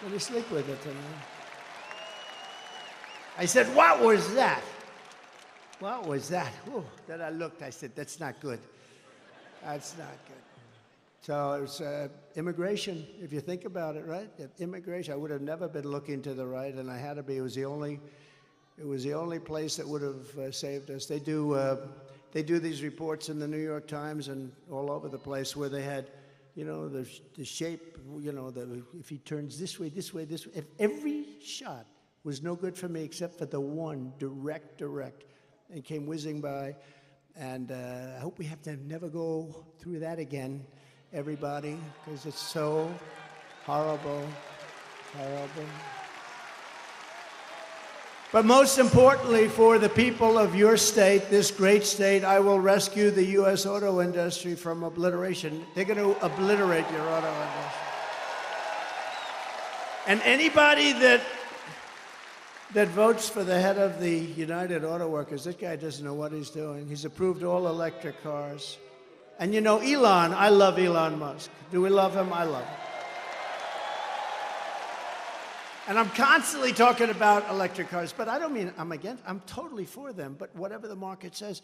Let me sleep with it tonight. I said, what was that? What was that? Ooh, then I looked, I said, that's not good. That's not good. So it was immigration, if you think about it, right? Immigration, I would have never been looking to the right, and I had to be. It was the only place that would have saved us. They do these reports in the New York Times and all over the place where they had, you know, the shape, you know, if he turns this way, this way, this way. If every shot was no good for me except for the one direct, and came whizzing by. And I hope we have to never go through that again, everybody, because it's so horrible, horrible. But most importantly, for the people of your state, this great state, I will rescue the U.S. auto industry from obliteration. They're going to obliterate your auto industry. And anybody that votes for the head of the United Auto Workers, this guy doesn't know what he's doing. He's approved all electric cars. And you know, Elon, I love Elon Musk. Do we love him? I love him. And I'm constantly talking about electric cars, but I don't mean I'm against, I'm totally for them, but whatever the market says,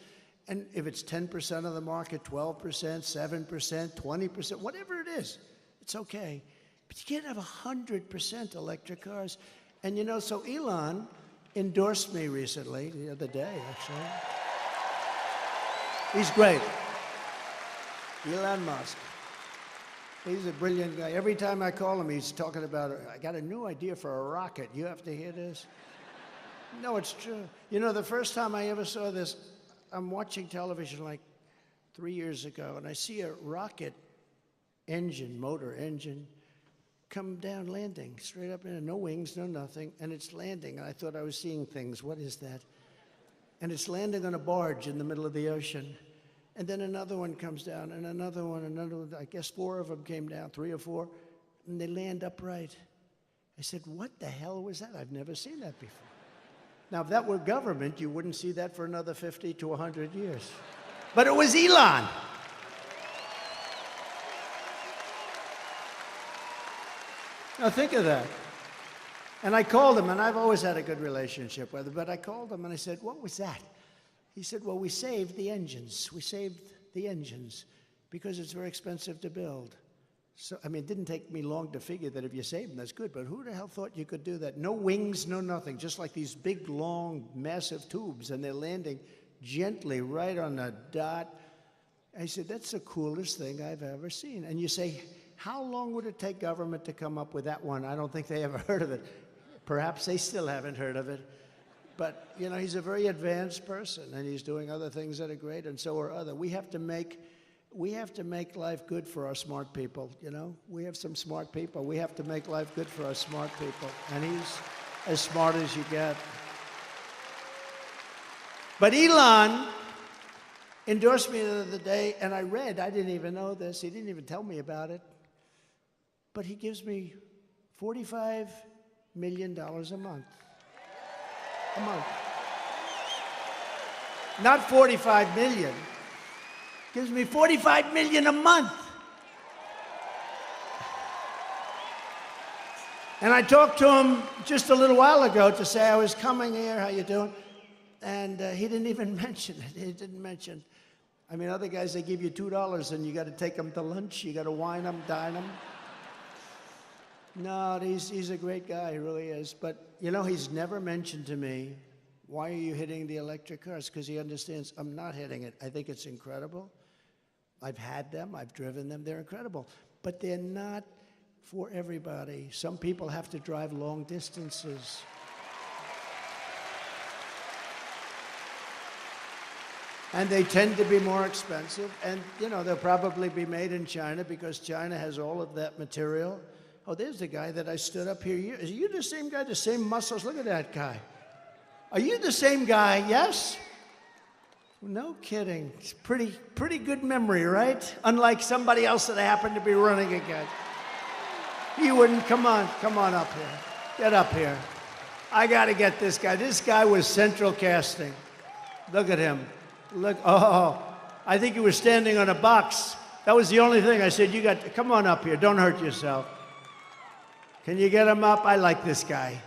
and if it's 10% of the market, 12%, 7%, 20%, whatever it is, it's okay. But you can't have 100% electric cars. And you know, so Elon endorsed me recently, the other day, actually. He's great. Elon Musk. He's a brilliant guy. Every time I call him, he's talking about, I got a new idea for a rocket. You have to hear this? No, it's true. You know, the first time I ever saw this, I'm watching television like 3 years ago, and I see a rocket engine, motor engine, come down landing, straight up in, no wings, no nothing, and it's landing. And I thought I was seeing things. What is that? And it's landing on a barge in the middle of the ocean. And then another one comes down, and another one. I guess 4 of them came down, 3 or 4, and they land upright. I said, what the hell was that? I've never seen that before. Now, if that were government, you wouldn't see that for another 50 to 100 years. But it was Elon. Now, think of that. And I called him, and I've always had a good relationship with him, but I called him, and I said, what was that? He said, well, we saved the engines. We saved the engines because it's very expensive to build. So, I mean, it didn't take me long to figure that if you save them, that's good, but who the hell thought you could do that? No wings, no nothing, just like these big, long, massive tubes, and they're landing gently right on the dot. I said, that's the coolest thing I've ever seen. And you say, how long would it take government to come up with that one? I don't think they ever heard of it. Perhaps they still haven't heard of it. But, you know, he's a very advanced person, and he's doing other things that are great, and so are others. We have to make life good for our smart people, you know? We have some smart people. We have to make life good for our smart people, and he's as smart as you get. But Elon endorsed me the other day, and I didn't even know this. He didn't even tell me about it. But he gives me $45 million a month. A month. Not 45 million. Gives me 45 million a month. And I talked to him just a little while ago to say I was coming here, how you doing? And he didn't even mention it. He didn't mention. I mean, other guys, they give you $2 and you got to take them to lunch. You got to wine them, dine them. No, he's a great guy, he really is. But, you know, he's never mentioned to me, why are you hitting the electric cars? Because he understands I'm not hitting it. I think it's incredible. I've had them, I've driven them, they're incredible. But they're not for everybody. Some people have to drive long distances. And they tend to be more expensive. And, you know, they'll probably be made in China because China has all of that material. Oh, there's the guy that I stood up here. Are you the same guy, the same muscles? Look at that guy. Are you the same guy? Yes? No kidding. It's pretty good memory, right? Unlike somebody else that I happen to be running against. You wouldn't. Come on up here. Get up here. I got to get this guy. This guy was central casting. Look at him. Look. Oh, I think he was standing on a box. That was the only thing. I said, come on up here. Don't hurt yourself. Can you get him up? I like this guy.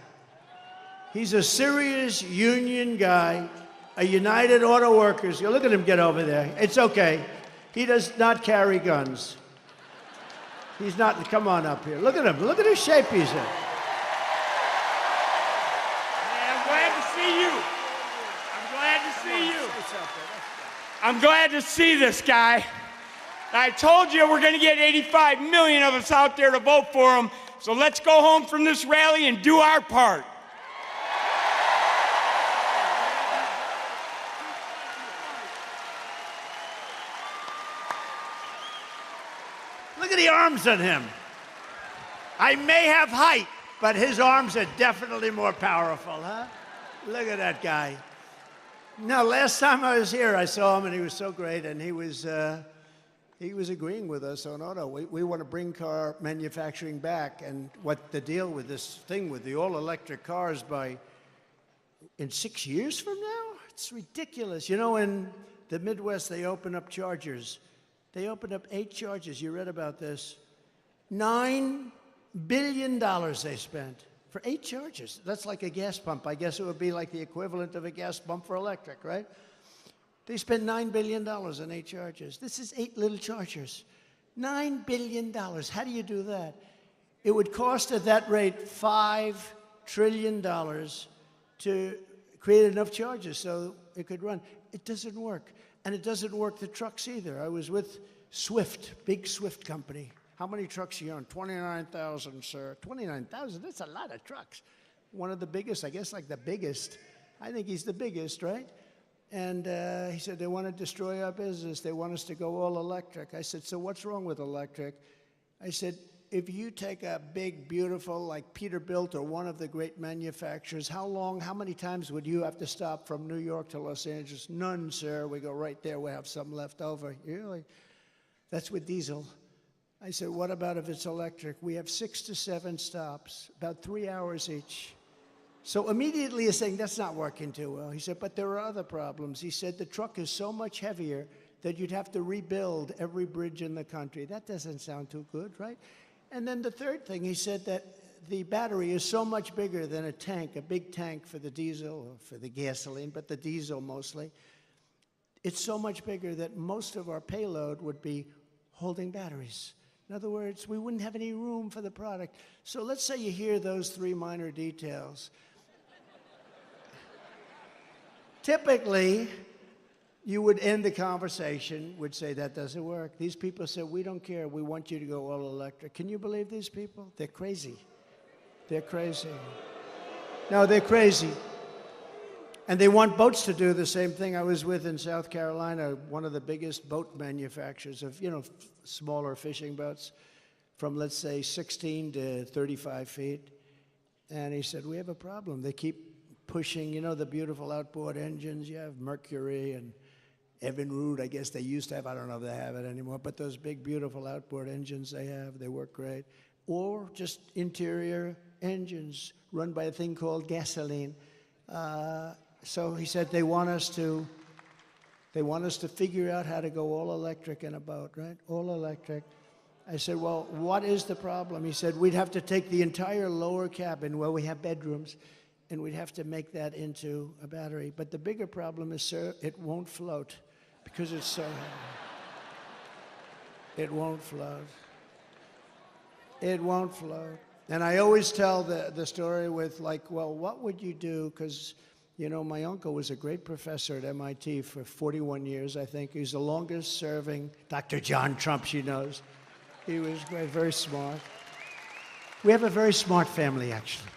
He's a serious union guy, a United Auto Workers. You look at him get over there. It's okay. He does not carry guns. He's not, come on up here. Look at him. Look at his shape he's in. Man, I'm glad to see you. I'm glad to see you. I'm glad to see this guy. I told you we're going to get 85 million of us out there to vote for him. So let's go home from this rally and do our part. Look at the arms on him. I may have height, but his arms are definitely more powerful, huh? Look at that guy. No, last time I was here, I saw him, and he was so great, and he was agreeing with us on auto. We want to bring car manufacturing back, and what the deal with this thing with the all-electric cars in 6 years from now? It's ridiculous. You know, in the Midwest, they open up chargers. They opened up 8 chargers. You read about this. $9 billion they spent for 8 chargers. That's like a gas pump. I guess it would be like the equivalent of a gas pump for electric, right? They spent $9 billion on 8 chargers. This is 8 little chargers. $9 billion. How do you do that? It would cost at that rate $5 trillion to create enough chargers so it could run. It doesn't work. And it doesn't work the trucks either. I was with Swift, big Swift company. How many trucks are you on? 29,000, sir. 29,000? That's a lot of trucks. One of the biggest, I guess like the biggest. I think he's the biggest, right? And he said, they want to destroy our business. They want us to go all electric. I said, so what's wrong with electric? I said, if you take a big, beautiful, like Peterbilt or one of the great manufacturers, how many times would you have to stop from New York to Los Angeles? None, sir. We go right there. We have some left over. Really? That's with diesel. I said, what about if it's electric? We have 6 to 7 stops, about 3 hours each. So immediately he's saying, that's not working too well. He said, but there are other problems. He said, the truck is so much heavier that you'd have to rebuild every bridge in the country. That doesn't sound too good, right? And then the third thing, he said that the battery is so much bigger than a tank, a big tank for the diesel, or for the gasoline, but the diesel mostly. It's so much bigger that most of our payload would be holding batteries. In other words, we wouldn't have any room for the product. So let's say you hear those 3 minor details. Typically, you would end the conversation, would say, that doesn't work. These people said, we don't care. We want you to go all electric. Can you believe these people? They're crazy. They're crazy. No, they're crazy. And they want boats to do the same thing. I was with in South Carolina, one of the biggest boat manufacturers of, smaller fishing boats from, let's say, 16 to 35 feet. And he said, we have a problem. They keep pushing, the beautiful outboard engines. You have Mercury and Evinrude, I guess they used to have. I don't know if they have it anymore. But those big, beautiful outboard engines they have, they work great. Or just interior engines run by a thing called gasoline. So he said they want us to figure out how to go all electric in a boat, right? All electric. I said, well, what is the problem? He said, we'd have to take the entire lower cabin where we have bedrooms, and we'd have to make that into a battery. But the bigger problem is, sir, it won't float because it's so heavy. It won't float. It won't float. And I always tell the story with, like, well, what would you do? Because my uncle was a great professor at MIT for 41 years, I think. He's the longest serving, Dr. John Trump, she knows. He was great, very smart. We have a very smart family, actually.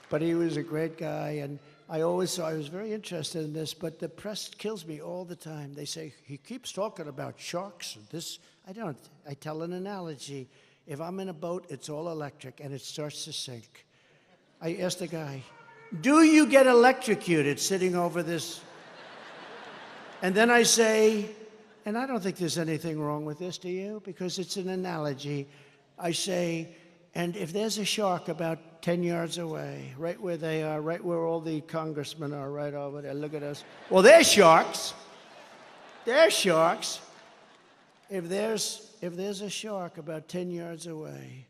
But he was a great guy, and I was very interested in this, but the press kills me all the time. They say, he keeps talking about sharks and this. I don't. I tell an analogy. If I'm in a boat, it's all electric, and it starts to sink. I asked the guy, do you get electrocuted sitting over this? And then I say, and I don't think there's anything wrong with this, do you? Because it's an analogy. I say, and if there's a shark about 10 yards away, right where they are, right where all the congressmen are, right over there, look at us. Well, they're sharks. They're sharks. If there's a shark about 10 yards away,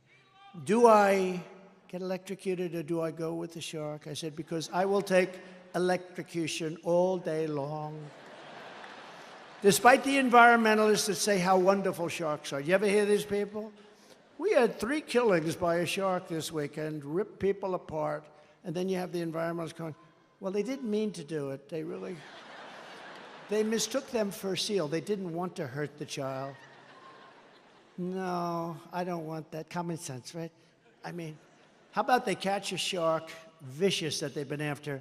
do I get electrocuted or do I go with the shark? I said, because I will take electrocution all day long. Despite the environmentalists that say how wonderful sharks are. You ever hear these people? We had 3 killings by a shark this weekend, ripped people apart, and then you have the environmentalists going, well, they didn't mean to do it. They mistook them for a seal. They didn't want to hurt the child. No, I don't want that. Common sense, right? I mean, how about they catch a shark, vicious that they've been after,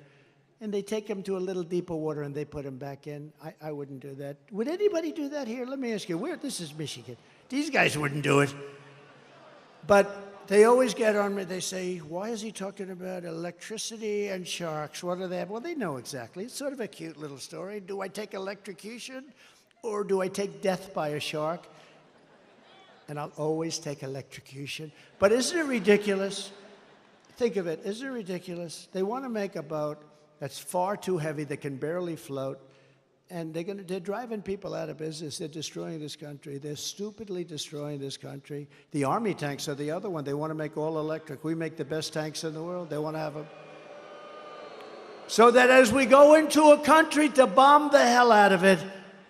and they take him to a little deeper water and they put him back in? I wouldn't do that. Would anybody do that here? Let me ask you, this is Michigan. These guys wouldn't do it. But they always get on me. They say, why is he talking about electricity and sharks? What are they? Well, they know exactly. It's sort of a cute little story. Do I take electrocution or do I take death by a shark? And I'll always take electrocution. But isn't it ridiculous? Think of it. Isn't it ridiculous? They want to make a boat that's far too heavy, that can barely float, and they're driving people out of business. They're destroying this country. They're stupidly destroying this country. The Army tanks are the other one. They want to make all electric. We make the best tanks in the world. They want to have them. So that as we go into a country to bomb the hell out of it,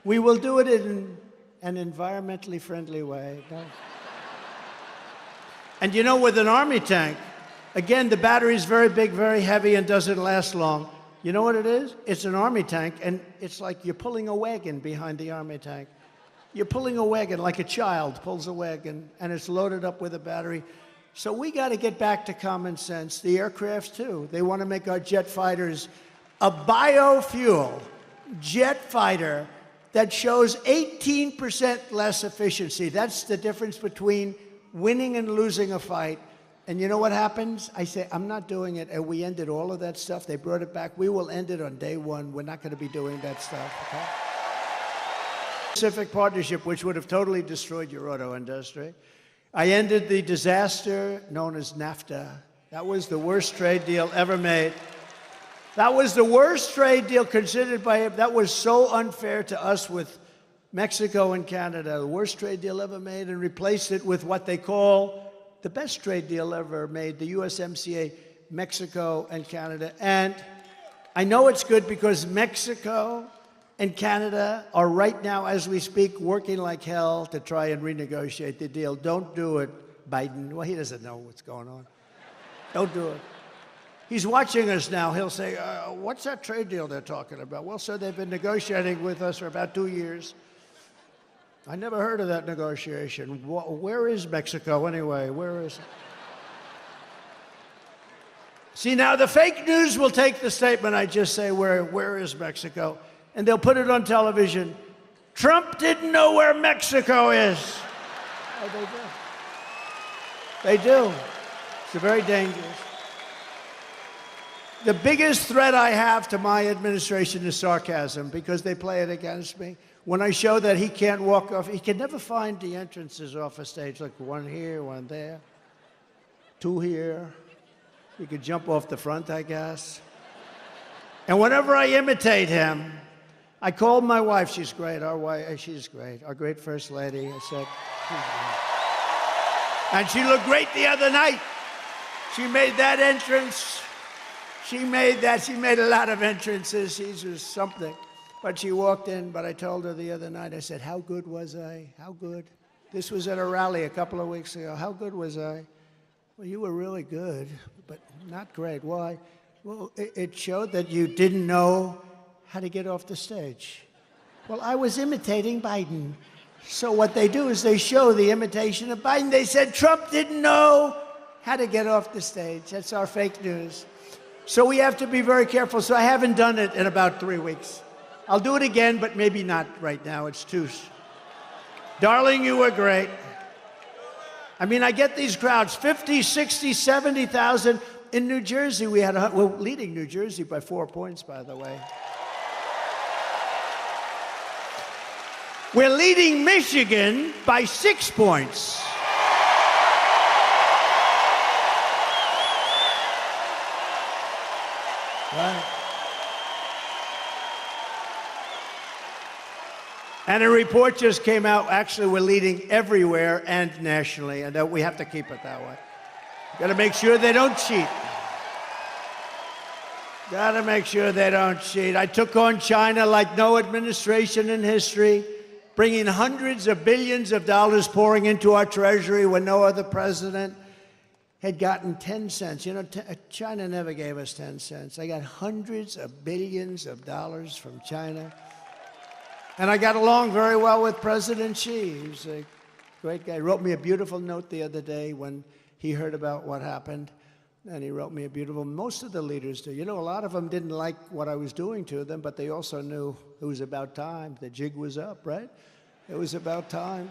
we will do it in an environmentally friendly way. No? And you know, with an Army tank, again, the battery is very big, very heavy, and doesn't last long. You know what it is? It's an Army tank, and it's like you're pulling a wagon behind the Army tank. You're pulling a wagon like a child pulls a wagon, and it's loaded up with a battery. So we got to get back to common sense. The aircrafts, too. They want to make our jet fighters a biofuel jet fighter that shows 18% less efficiency. That's the difference between winning and losing a fight. And you know what happens? I say, I'm not doing it. And we ended all of that stuff. They brought it back. We will end it on day one. We're not going to be doing that stuff, okay? Pacific Partnership, which would have totally destroyed your auto industry. I ended the disaster known as NAFTA. That was the worst trade deal ever made. That was the worst trade deal considered by him. That was so unfair to us with Mexico and Canada. The worst trade deal ever made, and replaced it with what they call the best trade deal ever made, the USMCA, Mexico and Canada. And I know it's good because Mexico and Canada are right now, as we speak, working like hell to try and renegotiate the deal. Don't do it, Biden. Well, he doesn't know what's going on. Don't do it. He's watching us now. He'll say, what's that trade deal they're talking about? Well, sir, they've been negotiating with us for about 2 years. I never heard of that negotiation. Where is Mexico anyway? Where is it? See, now the fake news will take the statement I just say, where is Mexico? And they'll put it on television. Trump didn't know where Mexico is. Oh, they do. They do. It's very dangerous. The biggest threat I have to my administration is sarcasm, because they play it against me. When I show that he can't walk off, he can never find the entrances off a stage, like one here, one there, 2 here. He could jump off the front, I guess. And whenever I imitate him, I called my wife. She's great. Our wife, she's great. Our great First Lady. I said, she's great. And she looked great the other night. She made that entrance. She made a lot of entrances. She's just something. But she walked in, but I told her the other night, I said, how good was I? How good? This was at a rally a couple of weeks ago. How good was I? Well, you were really good, but not great. Why? Well, it showed that you didn't know how to get off the stage. Well, I was imitating Biden. So what they do is they show the imitation of Biden. They said Trump didn't know how to get off the stage. That's our fake news. So we have to be very careful. So I haven't done it in about 3 weeks. I'll do it again, but maybe not right now. It's too... Darling, you were great. I mean, I get these crowds, 50, 60, 70,000. In New Jersey, we're leading New Jersey by 4 points, by the way. We're leading Michigan by 6 points. Right. And a report just came out. Actually, we're leading everywhere and nationally, and we have to keep it that way. Got to make sure they don't cheat. Got to make sure they don't cheat. I took on China like no administration in history, bringing hundreds of billions of dollars pouring into our treasury when no other president had gotten 10 cents. You know, China never gave us 10 cents. I got hundreds of billions of dollars from China. And I got along very well with President Xi. He's a great guy. He wrote me a beautiful note the other day when he heard about what happened. And he wrote me a beautiful, most of the leaders do. You know, a lot of them didn't like what I was doing to them, but they also knew it was about time. The jig was up, right? It was about time.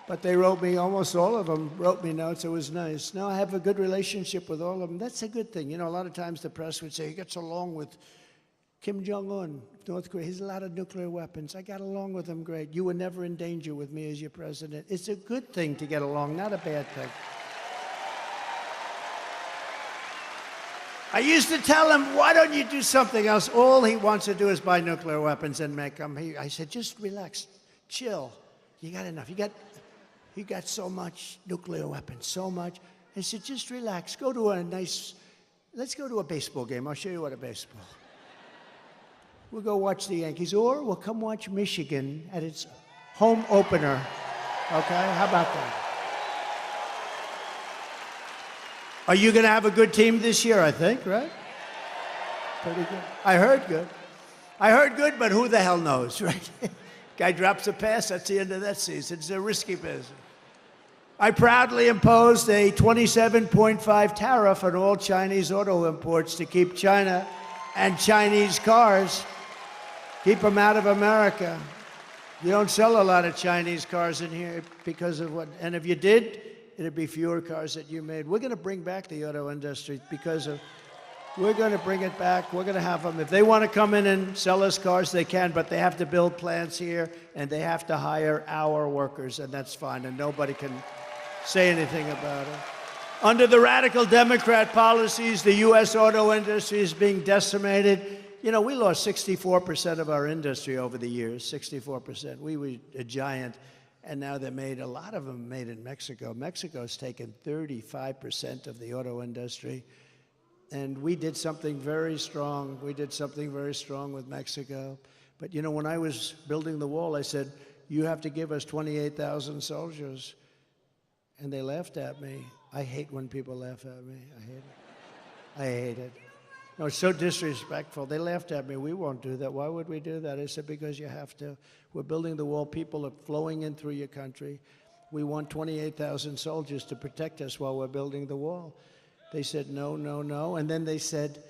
But they wrote me, almost all of them wrote me notes. It was nice. Now I have a good relationship with all of them. That's a good thing. You know, a lot of times the press would say, he gets along with Kim Jong-un, North Korea. He has a lot of nuclear weapons. I got along with him great. You were never in danger with me as your president. It's a good thing to get along, not a bad thing. I used to tell him, why don't you do something else? All he wants to do is buy nuclear weapons and make them. I said, just relax, chill. You got enough. You got so much nuclear weapons, so much. I said, just relax. Go to let's go to a baseball game. I'll show you what a baseball. We'll go watch the Yankees, or we'll come watch Michigan at its home opener. Okay, how about that? Are you going to have a good team this year, I think, right? Pretty good. I heard good. I heard good, but who the hell knows, right? Guy drops a pass, that's the end of that season. It's a risky business. I proudly imposed a 27.5 tariff on all Chinese auto imports to keep China and Chinese cars, keep them out of America. You don't sell a lot of Chinese cars in here because of what, and if you did, it'd be fewer cars that you made. We're going to bring back the auto industry we're going to bring it back. We're going to have them. If they want to come in and sell us cars, they can, but they have to build plants here, and they have to hire our workers, and that's fine, and nobody can say anything about it. Under the radical Democrat policies, the U.S. auto industry is being decimated. You know, we lost 64% of our industry over the years, 64%. We were a giant. And now a lot of them made in Mexico. Mexico's taken 35% of the auto industry. And we did something very strong. We did something very strong with Mexico. But you know, when I was building the wall, I said, you have to give us 28,000 soldiers. And they laughed at me. I hate when people laugh at me. I hate it. I hate it. No, it's so disrespectful. They laughed at me. We won't do that. Why would we do that? I said, because you have to. We're building the wall. People are flowing in through your country. We want 28,000 soldiers to protect us while we're building the wall. They said, no, no, no. And then they said,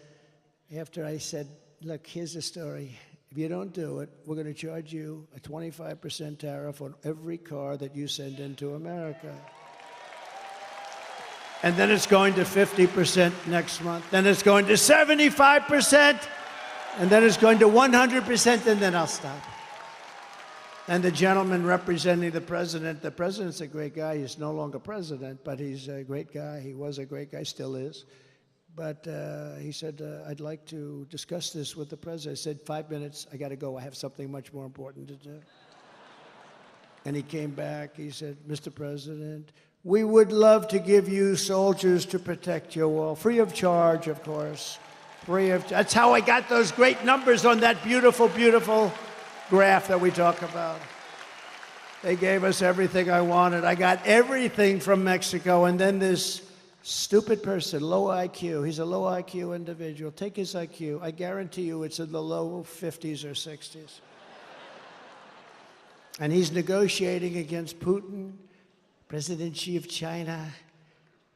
after I said, look, here's the story. If you don't do it, we're going to charge you a 25% tariff on every car that you send into America. And then it's going to 50% next month. Then it's going to 75%. And then it's going to 100%, and then I'll stop. And the gentleman representing the president's a great guy. He's no longer president, but he's a great guy. He was a great guy, still is. But he said, I'd like to discuss this with the president. I said, 5 minutes, I got to go. I have something much more important to do. And he came back. He said, Mr. President, we would love to give you soldiers to protect your wall, free of charge, of course. That's how I got those great numbers on that beautiful, beautiful graph that we talk about. They gave us everything I wanted. I got everything from Mexico, and then this stupid person, low IQ, he's a low IQ individual. Take his IQ. I guarantee you it's in the low 50s or 60s. And he's negotiating against Putin, President Xi of China,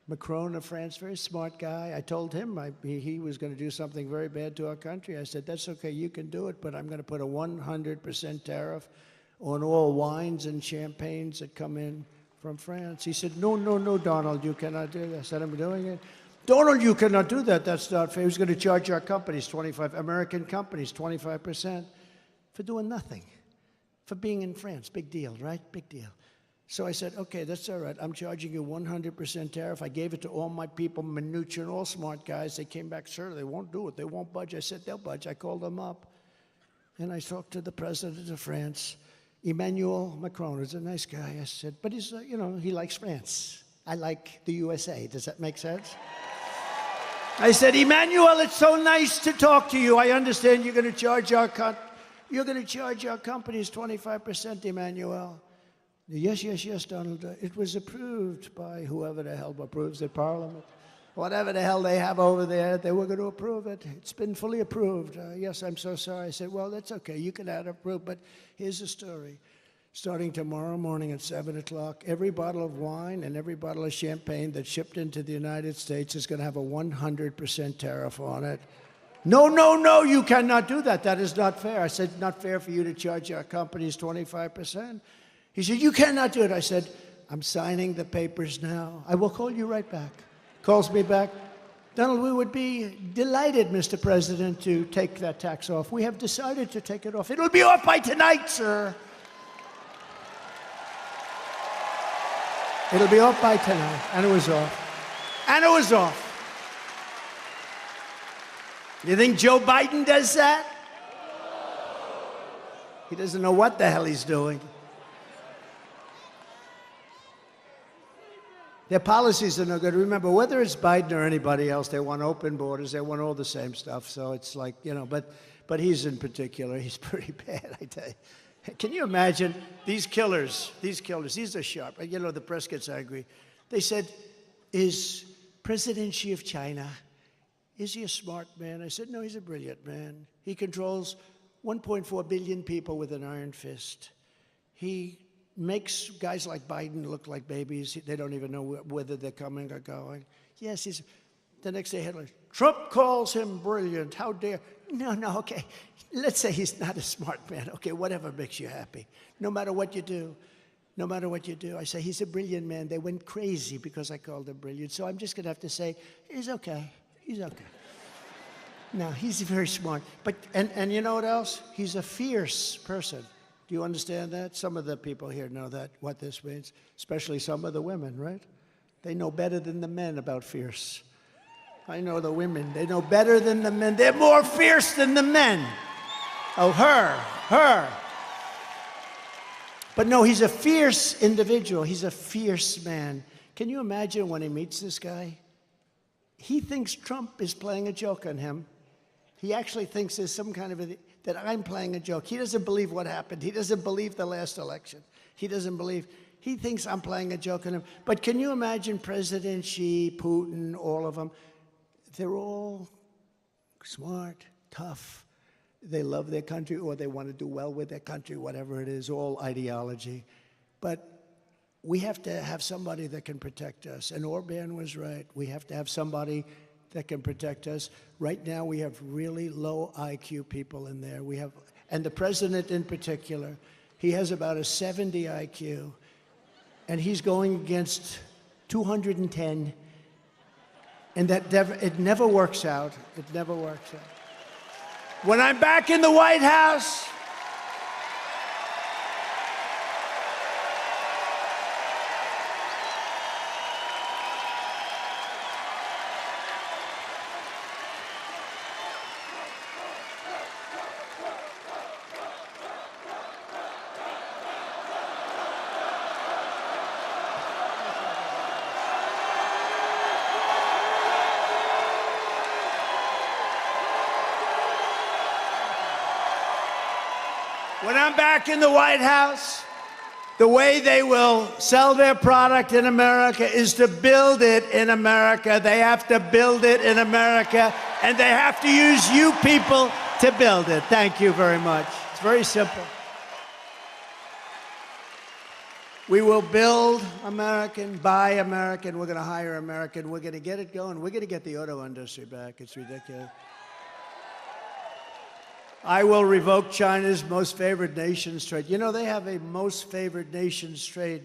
Macron of France, very smart guy. I told him he was going to do something very bad to our country. I said, that's okay, you can do it, but I'm going to put a 100% tariff on all wines and champagnes that come in from France. He said, no, no, no, Donald, you cannot do that. I said, I'm doing it. Donald, you cannot do that. That's not fair. He's going to charge our companies, American companies, 25% for doing nothing, for being in France. Big deal, right? Big deal. So I said, okay, that's all right. I'm charging you 100% tariff. I gave it to all my people, Mnuchin, all smart guys. They came back, sir, they won't do it. They won't budge. I said, they'll budge. I called them up. And I talked to the president of France, Emmanuel Macron. He's a nice guy. I said, but he's, he likes France. I like the USA. Does that make sense? I said, Emmanuel, it's so nice to talk to you. I understand you're going to charge our companies 25%, Emmanuel. Yes, yes, yes, Donald. It was approved by whoever the hell approves it, Parliament. Whatever the hell they have over there, they were going to approve it. It's been fully approved. Yes, I'm so sorry. I said, well, that's okay. You can have it approved, but here's the story. Starting tomorrow morning at 7 o'clock, every bottle of wine and every bottle of champagne that's shipped into the United States is going to have a 100% tariff on it. No, no, no, you cannot do that. That is not fair. I said, not fair for you to charge our companies 25%. He said, you cannot do it. I said, I'm signing the papers now. I will call you right back. Calls me back. Donald, we would be delighted, Mr. President, to take that tax off. We have decided to take it off. It'll be off by tonight, sir. It'll be off by tonight. And it was off. And it was off. You think Joe Biden does that? He doesn't know what the hell he's doing. Their policies are no good. Remember, whether it's Biden or anybody else, they want open borders. They want all the same stuff. So it's like, you know, but he's in particular, he's pretty bad, I tell you. Can you imagine these killers, these are sharp. You know, the press gets angry. They said, is President Xi of China, is he a smart man? I said, no, he's a brilliant man. He controls 1.4 billion people with an iron fist. He makes guys like Biden look like babies. They don't even know whether they're coming or going. Yes, he's, the next day headline, Trump calls him brilliant. How dare, no, okay. Let's say he's not a smart man. Okay, whatever makes you happy. No matter what you do, I say he's a brilliant man. They went crazy because I called him brilliant. So I'm just gonna have to say, he's okay. No, he's very smart. But, and you know what else? He's a fierce person. Do you understand that? Some of the people here know that, what this means, especially some of the women, right? They know better than the men about fierce. I know the women, they know better than the men. They're more fierce than the men. Oh, her. But no, he's a fierce individual. He's a fierce man. Can you imagine when he meets this guy? He thinks Trump is playing a joke on him. He actually thinks there's some kind of that I'm playing a joke. He doesn't believe what happened. He doesn't believe the last election. He thinks I'm playing a joke on him. But can you imagine President Xi, Putin, all of them? They're all smart, tough. They love their country, or they want to do well with their country, whatever it is, all ideology. But we have to have somebody that can protect us. And Orban was right. We have to have somebody that can protect us. Right now, we have really low IQ people in there. And the president in particular, he has about a 70 IQ, and he's going against 210. And it never works out. It never works out. When I'm back in the White House, the way they will sell their product in America is to build it in America. They have to build it in America, and they have to use you people to build it. Thank you very much. It's very simple. We will build American, buy American. We're going to hire American. We're going to get it going. We're going to get the auto industry back. It's ridiculous. I will revoke China's most favored nations trade. You know, they have a most favored nations trade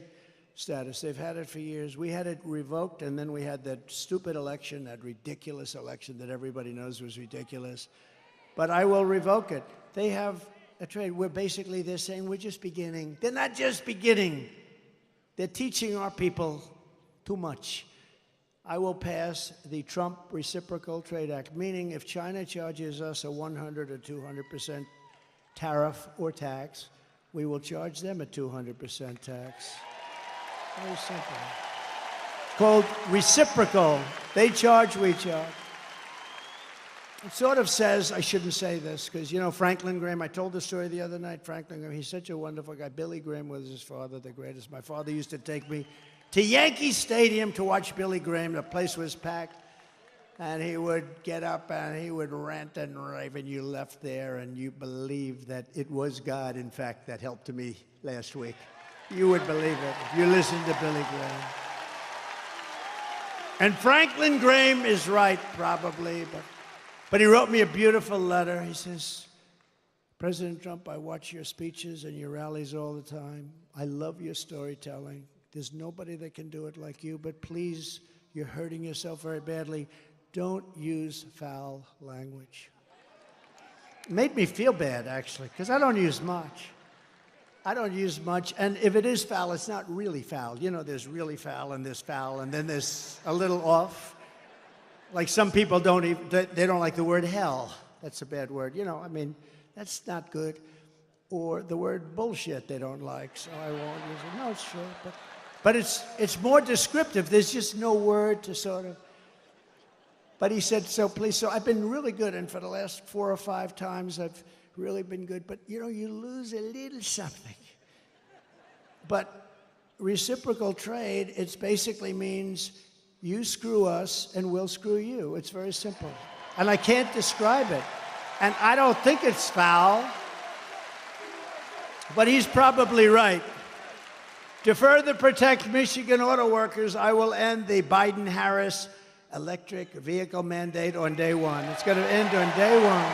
status. They've had it for years. We had it revoked, and then we had that stupid election, that ridiculous election that everybody knows was ridiculous. But I will revoke it. They have a trade where basically they're saying we're just beginning. They're not just beginning. They're teaching our people too much. I will pass the Trump Reciprocal Trade Act, meaning if China charges us a 100 or 200% tariff or tax, we will charge them a 200% tax. Very simple. called reciprocal. They charge, we charge. It sort of says, I shouldn't say this, because, you know, Franklin Graham, I told the story the other night, Franklin Graham, he's such a wonderful guy. Billy Graham was his father, the greatest. My father used to take me to Yankee Stadium to watch Billy Graham. The place was packed. And he would get up and he would rant and rave, and you left there and you believed that it was God, in fact, that helped me last week. You would believe it if you listened to Billy Graham. And Franklin Graham is right, probably, but he wrote me a beautiful letter. He says, President Trump, I watch your speeches and your rallies all the time. I love your storytelling. There's nobody that can do it like you, but please, you're hurting yourself very badly. Don't use foul language. It made me feel bad, actually, because I don't use much. I don't use much, and if it is foul, it's not really foul. You know, there's really foul, and then there's a little off. Like some people they don't like the word hell. That's a bad word. You know, I mean, that's not good. Or the word bullshit they don't like, so I won't use it. No, it's true, but it's more descriptive. There's just no word to sort of. But he said, so please, so I've been really good, and for the last 4 or 5 times, I've really been good, but you know, you lose a little something. But reciprocal trade, it basically means you screw us and we'll screw you. It's very simple. And I can't describe it. And I don't think it's foul, but he's probably right. To further protect Michigan auto workers, I will end the Biden-Harris electric vehicle mandate on day 1. It's going to end on day 1.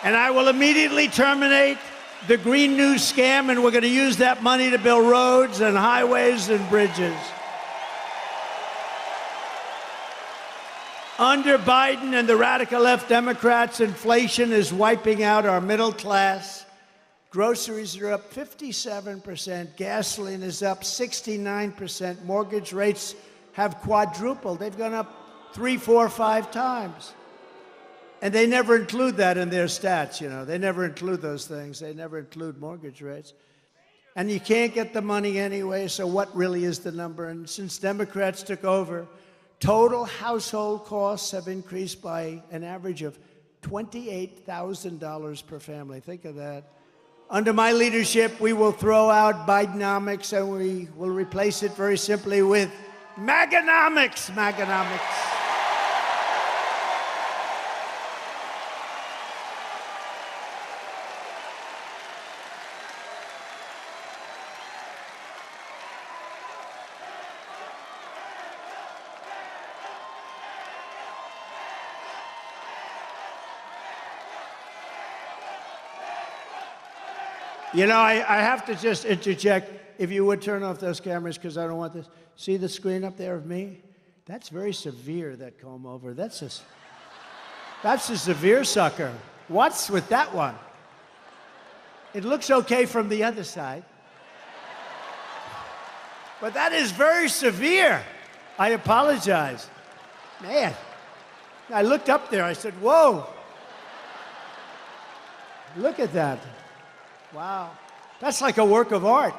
And I will immediately terminate the Green New scam, and we're going to use that money to build roads and highways and bridges. Under Biden and the radical left Democrats, inflation is wiping out our middle class. Groceries are up 57%. Gasoline is up 69%. Mortgage rates have quadrupled. They've gone up 3, 4, 5 times. And they never include that in their stats, you know. They never include those things. They never include mortgage rates. And you can't get the money anyway, so what really is the number? And since Democrats took over, total household costs have increased by an average of $28,000 per family. Think of that. Under my leadership, we will throw out Bidenomics, and we will replace it very simply with Maganomics. Maganomics. You know, I have to just interject. If you would turn off those cameras, because I don't want this. See the screen up there of me? That's very severe, that comb over. That's a severe sucker. What's with that one? It looks okay from the other side. But that is very severe. I apologize. Man, I looked up there. I said, whoa. Look at that. Wow. That's like a work of art.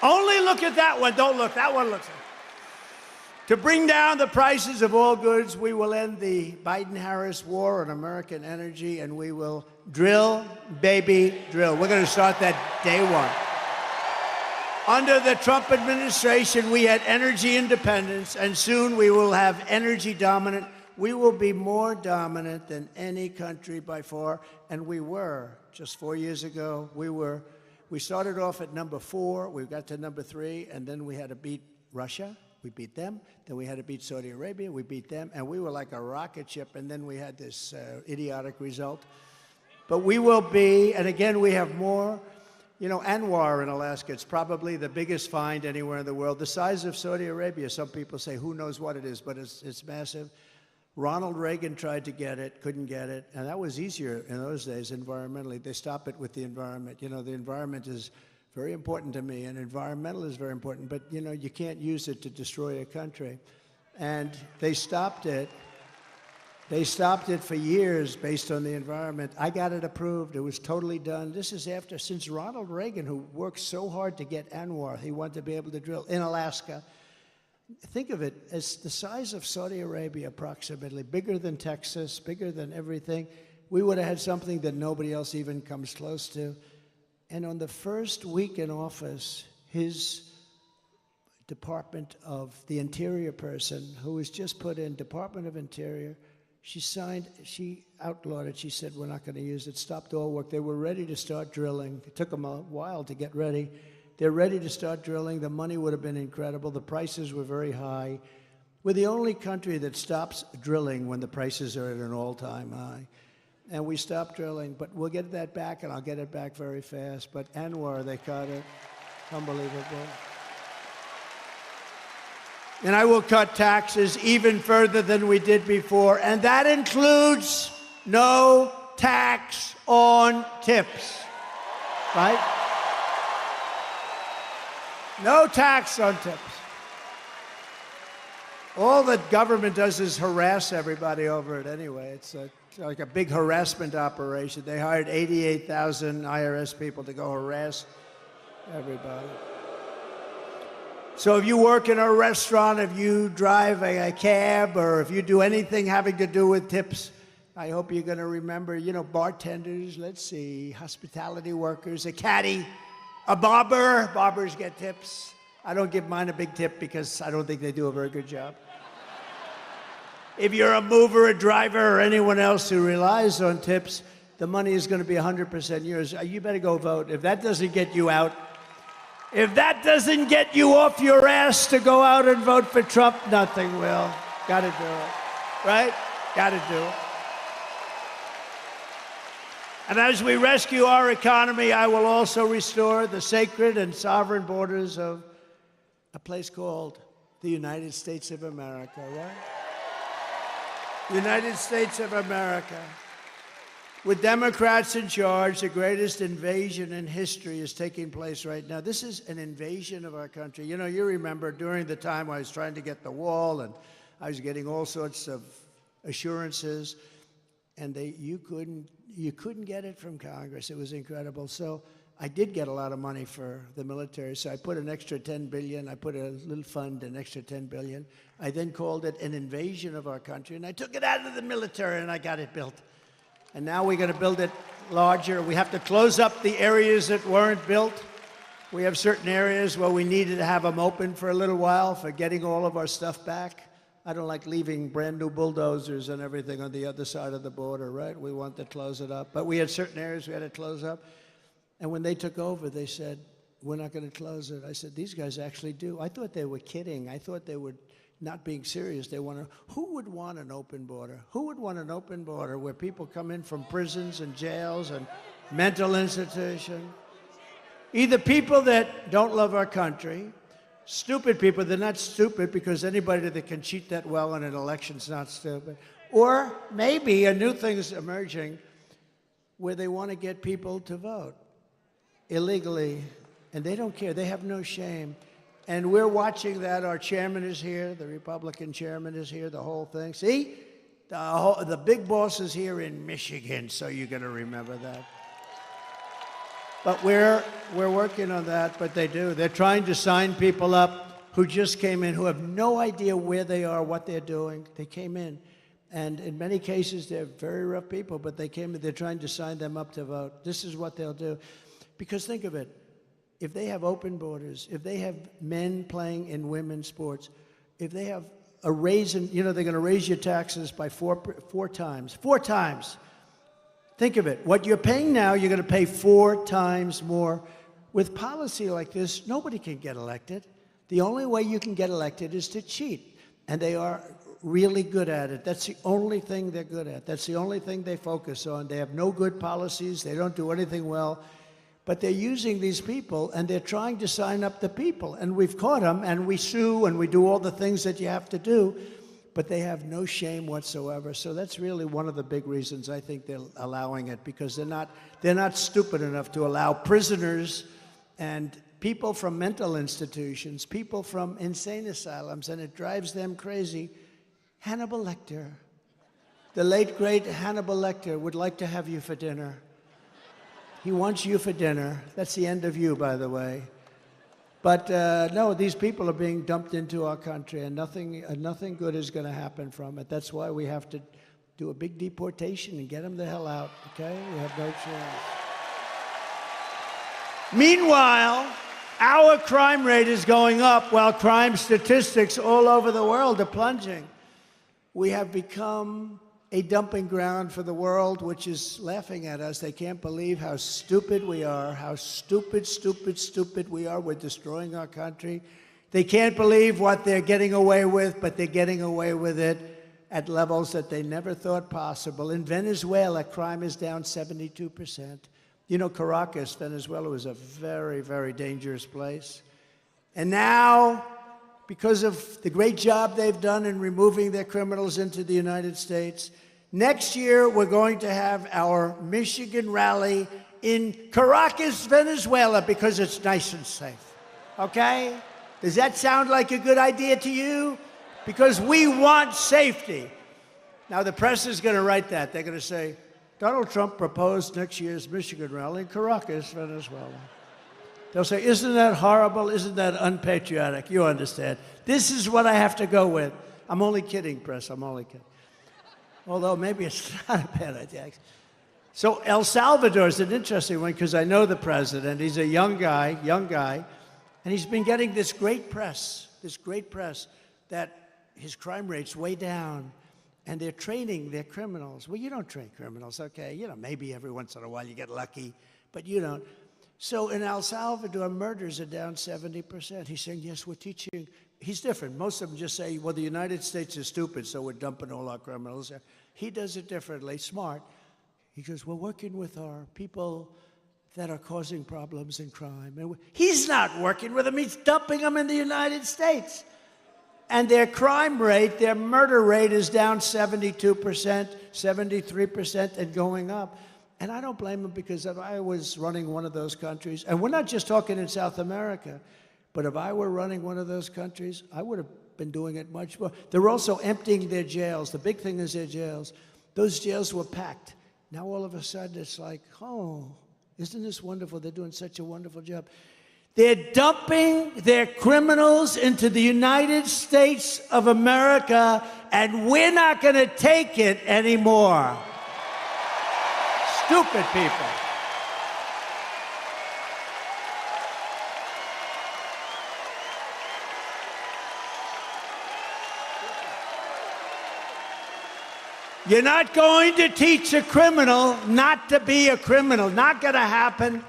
Only look at that one. Don't look. That one looks. To bring down the prices of all goods, we will end the Biden-Harris war on American energy, and we will drill, baby, drill. We're going to start that day 1. Under the Trump administration, we had energy independence, and soon we will have energy dominant. We will be more dominant than any country by far, and we were. Just 4 years ago, we started off at number 4, we got to number 3, and then we had to beat Russia. We beat them. Then we had to beat Saudi Arabia. We beat them, and we were like a rocket ship, and then we had this idiotic result. But we will be, and again, we have more. You know, Anwar in Alaska, it's probably the biggest find anywhere in the world. The size of Saudi Arabia, some people say, who knows what it is, but it's massive. Ronald Reagan tried to get it, couldn't get it, and that was easier in those days environmentally. They stop it with the environment. You know, the environment is very important to me, and environmental is very important, but, you know, you can't use it to destroy a country. And they stopped it. They stopped it for years based on the environment. I got it approved. It was totally done. This is since Ronald Reagan, who worked so hard to get ANWR, he wanted to be able to drill in Alaska. Think of it as the size of Saudi Arabia, approximately, bigger than Texas, bigger than everything. We would have had something that nobody else even comes close to. And on the first week in office, his Department of the Interior person, who was just put in Department of Interior, she outlawed it. She said, we're not going to use it, stopped all work. They were ready to start drilling. It took them a while to get ready. They're ready to start drilling. The money would have been incredible. The prices were very high. We're the only country that stops drilling when the prices are at an all-time high. And we stopped drilling, but we'll get that back, and I'll get it back very fast. But ANWR, they cut it. Unbelievable. And I will cut taxes even further than we did before, and that includes no tax on tips, right? No tax on tips. All the government does is harass everybody over it anyway. It's like a big harassment operation. They hired 88,000 IRS people to go harass everybody. So if you work in a restaurant, if you drive a cab, or if you do anything having to do with tips, I hope you're going to remember, bartenders, let's see, hospitality workers, a caddy, a barber. Barbers get tips. I don't give mine a big tip because I don't think they do a very good job. If you're a mover, a driver, or anyone else who relies on tips, the money is going to be 100% yours. You better go vote. If that doesn't get you out, if that doesn't get you off your ass to go out and vote for Trump, nothing will. Got to do it, right? Got to do it. And as we rescue our economy, I will also restore the sacred and sovereign borders of a place called the United States of America, right? United States of America. With Democrats in charge, the greatest invasion in history is taking place right now. This is an invasion of our country. You remember during the time I was trying to get the wall, and I was getting all sorts of assurances, and you couldn't get it from Congress. It was incredible. So I did get a lot of money for the military. So I put an extra $10 billion. I put a little fund, an extra $10 billion. I then called it an invasion of our country, and I took it out of the military, and I got it built. And now we're going to build it larger. We have to close up the areas that weren't built. We have certain areas where we needed to have them open for a little while for getting all of our stuff back. I don't like leaving brand new bulldozers and everything on the other side of the border, right? We want to close it up. But we had certain areas we had to close up. And when they took over, they said, we're not going to close it. I said, these guys actually do. I thought they were kidding. I thought they were not being serious. Who would want an open border? Who would want an open border where people come in from prisons and jails and mental institutions? Either people that don't love our country, stupid people. They're not stupid because anybody that can cheat that well in an election's not stupid. Or maybe a new thing is emerging where they want to get people to vote illegally, and they don't care. They have no shame. And we're watching that. Our chairman is here. The Republican chairman is here, the whole thing. See? The big boss is here in Michigan, so you're going to remember that. But we're working on that, but they do. They're trying to sign people up who just came in, who have no idea where they are, what they're doing. They came in. And in many cases, they're very rough people, but they came in. They're trying to sign them up to vote. This is what they'll do. Because think of it. If they have open borders, if they have men playing in women's sports, if they have a raise in, they're going to raise your taxes by four times. 4 times. Think of it. What you're paying now, you're going to pay 4 times more. With policy like this, nobody can get elected. The only way you can get elected is to cheat. And they are really good at it. That's the only thing they're good at. That's the only thing they focus on. They have no good policies. They don't do anything well. But they're using these people, and they're trying to sign up the people. And we've caught them, and we sue, and we do all the things that you have to do. But they have no shame whatsoever. So that's really one of the big reasons I think they're allowing it, because they're not stupid enough to allow prisoners and people from mental institutions, people from insane asylums, and it drives them crazy. Hannibal Lecter, the late, great Hannibal Lecter, would like to have you for dinner. He wants you for dinner. That's the end of you, by the way. But no, these people are being dumped into our country, and nothing good is going to happen from it. That's why we have to do a big deportation and get them the hell out, okay? We have no chance. Meanwhile, our crime rate is going up while crime statistics all over the world are plunging. We have become a dumping ground for the world, which is laughing at us. They can't believe how stupid we are, how stupid we are. We're destroying our country. They can't believe what they're getting away with, but they're getting away with it at levels that they never thought possible. In Venezuela, crime is down 72%. You know, Caracas, Venezuela, was a very, very dangerous place. And now, because of the great job they've done in removing their criminals into the United States, next year we're going to have our Michigan rally in Caracas, Venezuela, because it's nice and safe. Okay? Does that sound like a good idea to you? Because we want safety. Now, the press is going to write that. They're going to say, Donald Trump proposed next year's Michigan rally in Caracas, Venezuela. They'll say, isn't that horrible? Isn't that unpatriotic? You understand. This is what I have to go with. I'm only kidding, press. I'm only kidding. Although maybe it's not a bad idea. So El Salvador is an interesting one because I know the president. He's a young guy, and he's been getting this great press that his crime rate's way down, and they're training their criminals. Well, you don't train criminals, okay? You know, maybe every once in a while you get lucky, but you don't. So in El Salvador, murders are down 70%. He's saying, yes, we're teaching. He's different. Most of them just say, well, the United States is stupid, so we're dumping all our criminals there. He does it differently, smart. He goes, we're working with our people that are causing problems and crime. And he's not working with them. He's dumping them in the United States. And their crime rate, their murder rate is down 72%, 73%, and going up. And I don't blame them, because if I was running one of those countries, and we're not just talking in South America, but if I were running one of those countries, I would have been doing it much more. They're also emptying their jails. The big thing is their jails. Those jails were packed. Now all of a sudden it's like, oh, isn't this wonderful? They're doing such a wonderful job. They're dumping their criminals into the United States of America, and we're not going to take it anymore. Stupid people. You're not going to teach a criminal not to be a criminal. Not going to happen.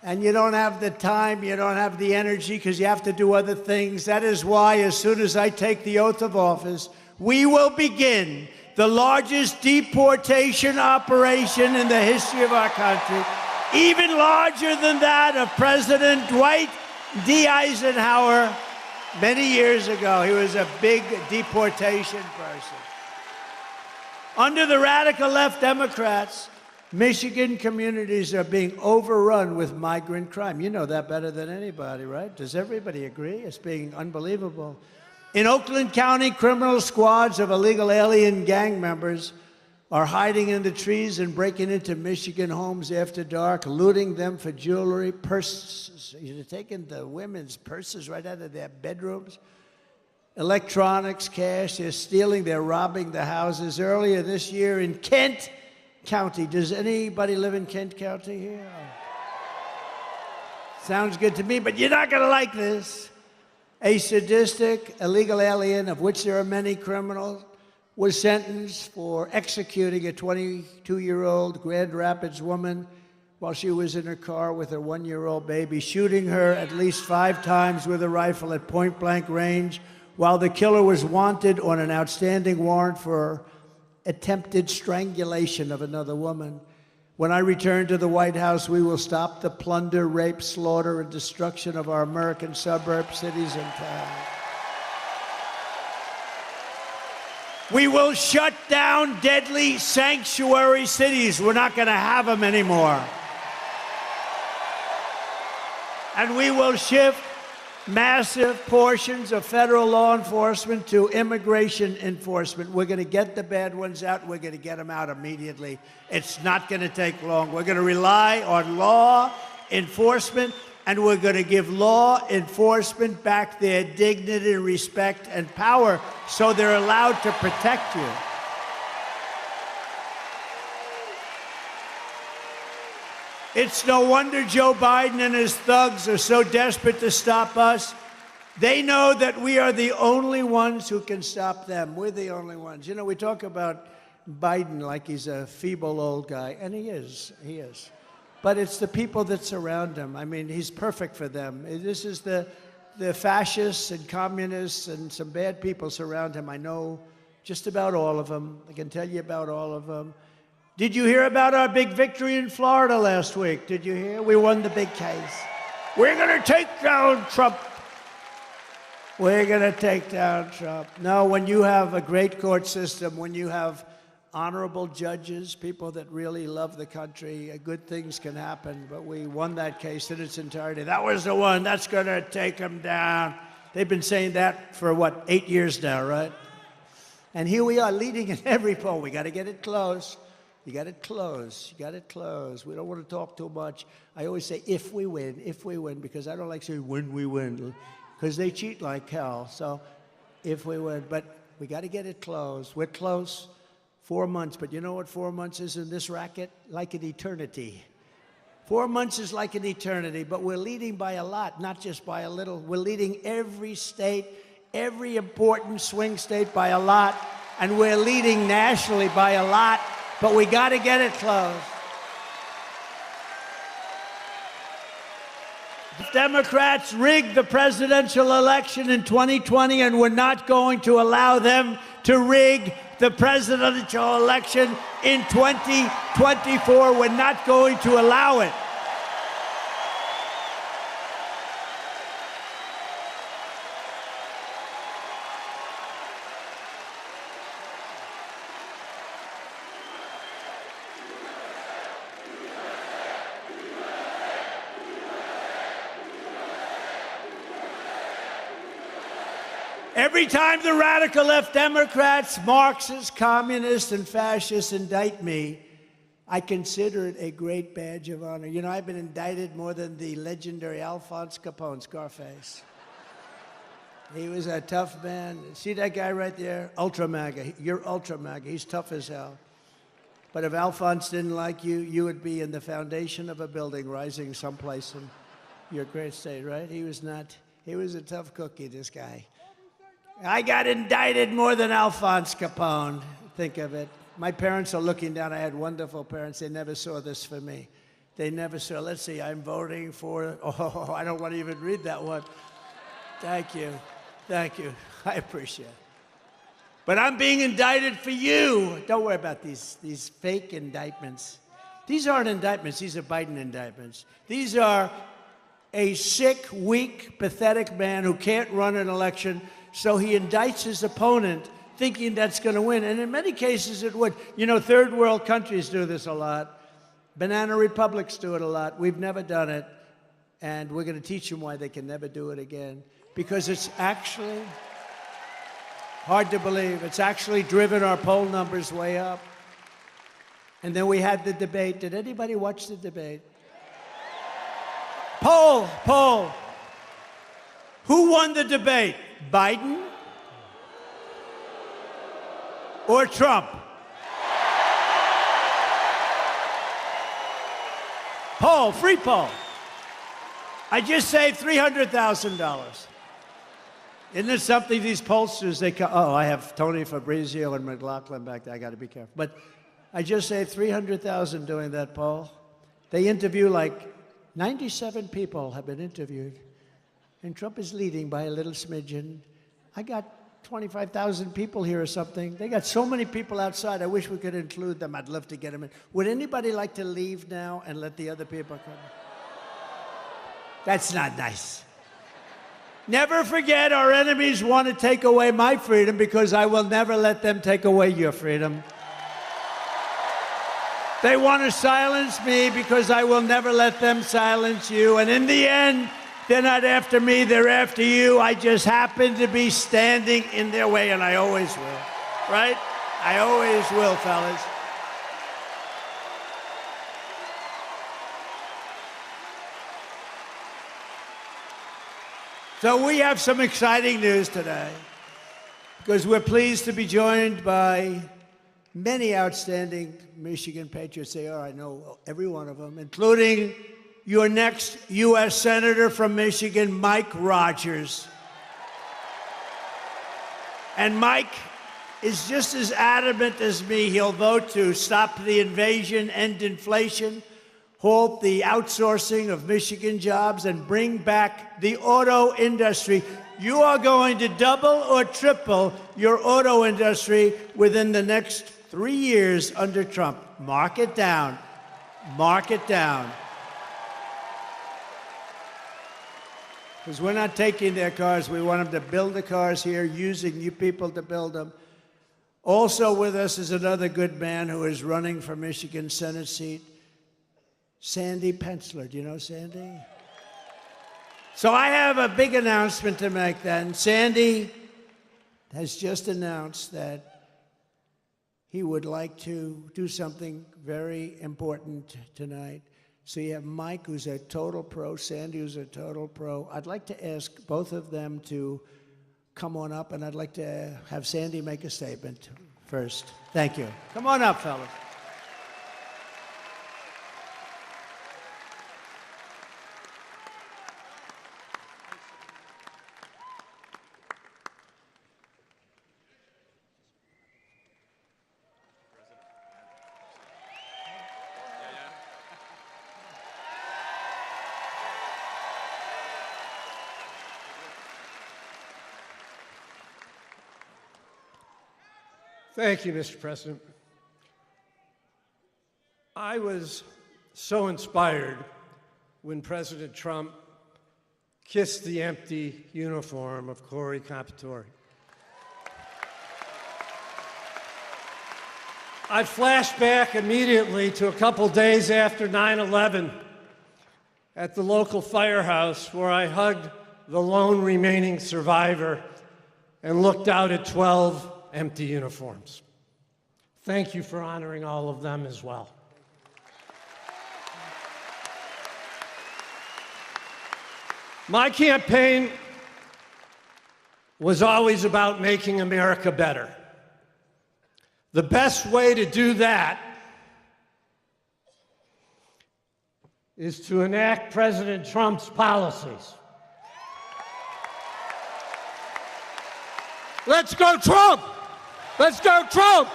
And you don't have the time, you don't have the energy, because you have to do other things. That is why, as soon as I take the oath of office, we will begin the largest deportation operation in the history of our country, even larger than that of President Dwight D. Eisenhower many years ago. He was a big deportation person. Under the radical left Democrats, Michigan communities are being overrun with migrant crime. You know that better than anybody, right? Does everybody agree? It's being unbelievable. In Oakland County, criminal squads of illegal alien gang members are hiding in the trees and breaking into Michigan homes after dark, looting them for jewelry, purses. They're taking the women's purses right out of their bedrooms. Electronics, cash, they're stealing, they're robbing the houses. Earlier this year in Kent County. Does anybody live in Kent County here? Sounds good to me, but you're not going to like this. A sadistic illegal alien, of which there are many criminals, was sentenced for executing a 22-year-old Grand Rapids woman while she was in her car with her 1-year-old baby, shooting her at least 5 times with a rifle at point-blank range, while the killer was wanted on an outstanding warrant for attempted strangulation of another woman. When I return to the White House, we will stop the plunder, rape, slaughter, and destruction of our American suburbs, cities, and towns. We will shut down deadly sanctuary cities. We're not going to have them anymore. And we will shift massive portions of federal law enforcement to immigration enforcement. We're going to get the bad ones out. We're going to get them out immediately. It's not going to take long. We're going to rely on law enforcement, and we're going to give law enforcement back their dignity, respect, and power so they're allowed to protect you. It's no wonder Joe Biden and his thugs are so desperate to stop us. They know that we are the only ones who can stop them. We're the only ones. You know, we talk about Biden like he's a feeble old guy, and he is. He is. But it's the people that surround him. I mean, he's perfect for them. This is the fascists and communists and some bad people surround him. I know just about all of them. I can tell you about all of them. Did you hear about our big victory in Florida last week? Did you hear? We won the big case. We're going to take down Trump. We're going to take down Trump. No, when you have a great court system, when you have honorable judges, people that really love the country, good things can happen. But we won that case in its entirety. That was the one. That's going to take them down. They've been saying that for, what, 8 years now, right? And here we are leading in every poll. We got to get it close. You got it close. You got it close. We don't want to talk too much. I always say, if we win, because I don't like saying when we win, because they cheat like hell. So if we win. But we got to get it close. We're close. 4 months. But you know what 4 months is in this racket? Like an eternity. 4 months is like an eternity. But we're leading by a lot, not just by a little. We're leading every state, every important swing state by a lot. And we're leading nationally by a lot. But we got to get it close. Democrats rigged the presidential election in 2020, and we're not going to allow them to rig the presidential election in 2024. We're not going to allow it. Every time the radical left Democrats, Marxists, communists, and fascists indict me, I consider it a great badge of honor. You know, I've been indicted more than the legendary Alphonse Capone, Scarface. He was a tough man. See that guy right there? Ultra MAGA. You're Ultra MAGA. He's tough as hell. But if Alphonse didn't like you, you would be in the foundation of a building rising someplace in your great state, right? He was not. He was a tough cookie, this guy. I got indicted more than Alphonse Capone. Think of it. My parents are looking down. I had wonderful parents. They never saw this for me. They never saw, let's see, I'm voting for, oh, I don't want to even read that one. Thank you. Thank you. I appreciate it. But I'm being indicted for you. Don't worry about these fake indictments. These aren't indictments. These are Biden indictments. These are a sick, weak, pathetic man who can't run an election. So he indicts his opponent thinking that's going to win. And in many cases, it would. You know, third world countries do this a lot. Banana republics do it a lot. We've never done it. And we're going to teach them why they can never do it again. Because it's actually hard to believe. It's actually driven our poll numbers way up. And then we had the debate. Did anybody watch the debate? Poll. Who won the debate? Biden or Trump? Poll, free poll. I just saved $300,000. Isn't it something these pollsters, they come, oh, I have Tony Fabrizio and McLaughlin back there. I got to be careful. But I just saved $300,000 doing that poll. They interview like 97 people have been interviewed. And Trump is leading by a little smidgen. I got 25,000 people here or something. They got so many people outside. I wish we could include them. I'd love to get them in. Would anybody like to leave now and let the other people come? That's not nice. Never forget, our enemies want to take away my freedom because I will never let them take away your freedom. They want to silence me because I will never let them silence you. And in the end, They're not after me, they're after you. I just happen to be standing in their way, and I always will. Right? I always will, fellas. So we have some exciting news today, because we're pleased to be joined by many outstanding Michigan patriots. They are, I know every one of them, including your next U.S. Senator from Michigan, Mike Rogers. And Mike is just as adamant as me. He'll vote to stop the invasion, end inflation, halt the outsourcing of Michigan jobs, and bring back the auto industry. You are going to double or triple your auto industry within the next 3 years under Trump. Mark it down. Mark it down. Because we're not taking their cars. We want them to build the cars here, using you people to build them. Also with us is another good man who is running for Michigan Senate seat, Sandy Penciller. Do you know Sandy? So I have a big announcement to make then. Sandy has just announced that he would like to do something very important tonight. So you have Mike, who's a total pro, Sandy, who's a total pro. I'd like to ask both of them to come on up, and I'd like to have Sandy make a statement first. Thank you. Come on up, fellas. Thank you, Mr. President. I was so inspired when President Trump kissed the empty uniform of Corey Competitore. I flashed back immediately to a couple days after 9/11 at the local firehouse, where I hugged the lone remaining survivor and looked out at 12 empty uniforms. Thank you for honoring all of them as well. My campaign was always about making America better. The best way to do that is to enact President Trump's policies. Let's go, Trump! Let's go, Trump!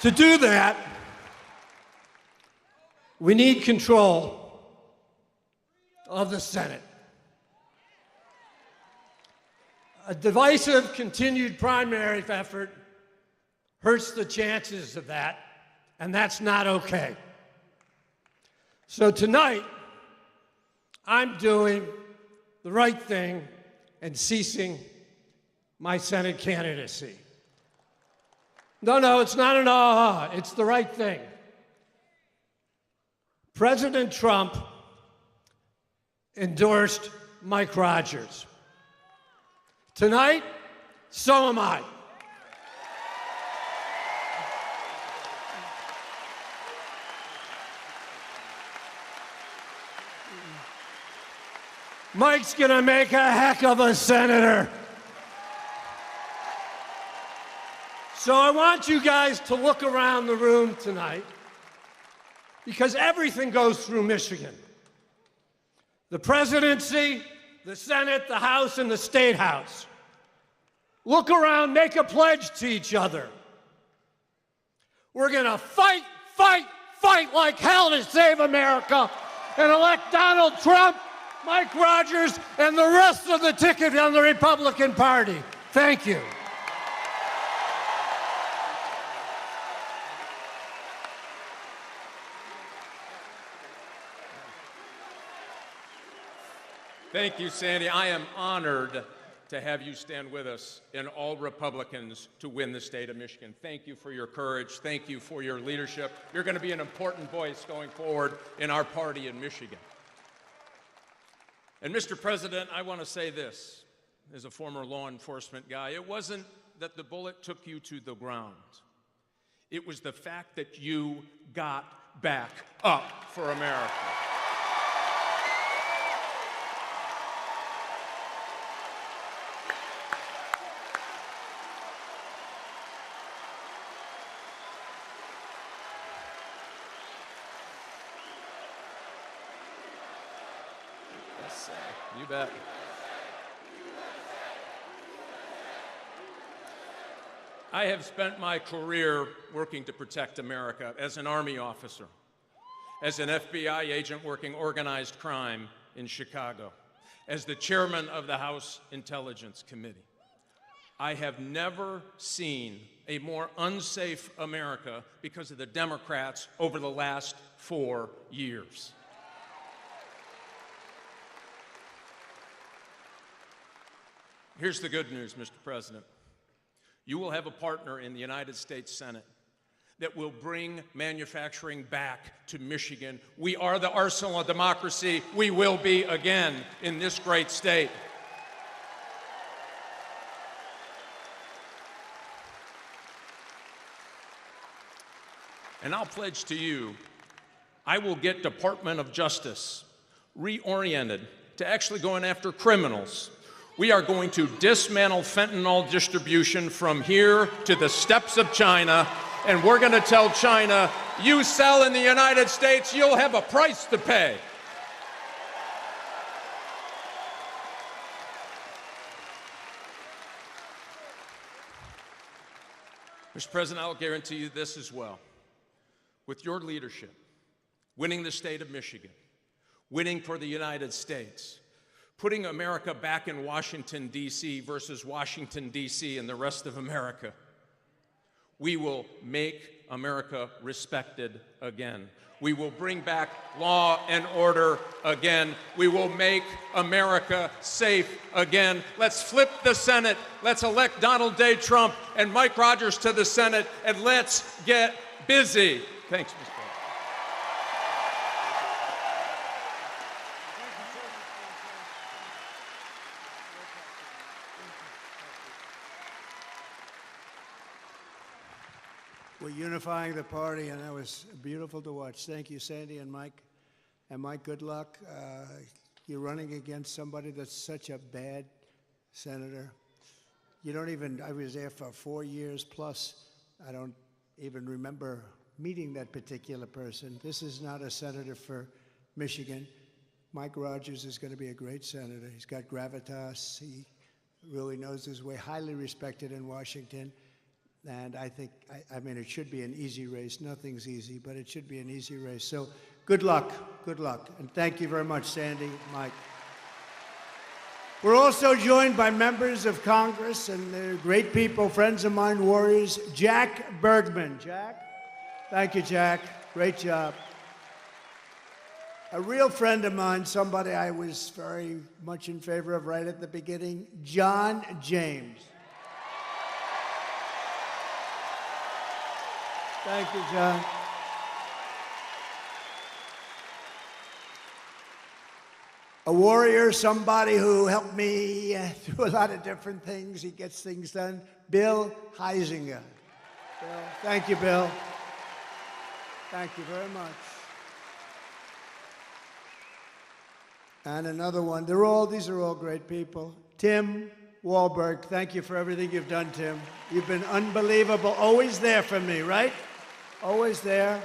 To do that, we need control of the Senate. A divisive, continued primary effort hurts the chances of that, and that's not okay. So tonight, I'm doing the right thing and ceasing my Senate candidacy. No, it's not an aha. It's the right thing. President Trump endorsed Mike Rogers. Tonight, so am I. Mike's gonna make a heck of a senator. So I want you guys to look around the room tonight, because everything goes through Michigan. The presidency, the Senate, the House, and the State House. Look around, make a pledge to each other. We're gonna fight like hell to save America and elect Donald Trump, Mike Rogers, and the rest of the ticket on the Republican Party. Thank you. Thank you, Sandy. I am honored to have you stand with us and all Republicans to win the state of Michigan. Thank you for your courage. Thank you for your leadership. You're going to be an important voice going forward in our party in Michigan. And Mr. President, I want to say this, as a former law enforcement guy, it wasn't that the bullet took you to the ground. It was the fact that you got back up for America. You bet. I have spent my career working to protect America as an Army officer, as an FBI agent working organized crime in Chicago, as the chairman of the House Intelligence Committee. I have never seen a more unsafe America because of the Democrats over the last 4 years. Here's the good news, Mr. President. You will have a partner in the United States Senate that will bring manufacturing back to Michigan. We are the arsenal of democracy. We will be again in this great state. And I'll pledge to you, I will get Department of Justice reoriented to actually going after criminals. We are going to dismantle fentanyl distribution from here to the steppes of China, and we're going to tell China, you sell in the United States, you'll have a price to pay. Mr. President, I'll guarantee you this as well. With your leadership, winning the state of Michigan, winning for the United States, putting America back in Washington, D.C. versus Washington, D.C. and the rest of America, we will make America respected again. We will bring back law and order again. We will make America safe again. Let's flip the Senate. Let's elect Donald J. Trump and Mike Rogers to the Senate, and let's get busy. Thanks, Mr. President. We're unifying the party, and that was beautiful to watch. Thank you, Sandy and Mike. And Mike, good luck. You're running against somebody that's such a bad senator. You don't even, I was there for 4 years plus. I don't even remember meeting that particular person. This is not a senator for Michigan. Mike Rogers is going to be a great senator. He's got gravitas. He really knows his way, highly respected in Washington. And I think, I mean, it should be an easy race. Nothing's easy, but it should be an easy race. So good luck, good luck. And thank you very much, Sandy, Mike. We're also joined by members of Congress, and they're great people, friends of mine, warriors. Jack Bergman. Jack? Thank you, Jack. Great job. A real friend of mine, somebody I was very much in favor of right at the beginning, John James. Thank you, John. A warrior, somebody who helped me through a lot of different things. He gets things done. Bill Heisinger. Bill, thank you, Bill. Thank you very much. And another one. These are all great people. Tim Wahlberg, thank you for everything you've done, Tim. You've been unbelievable. Always there for me, right? Always there.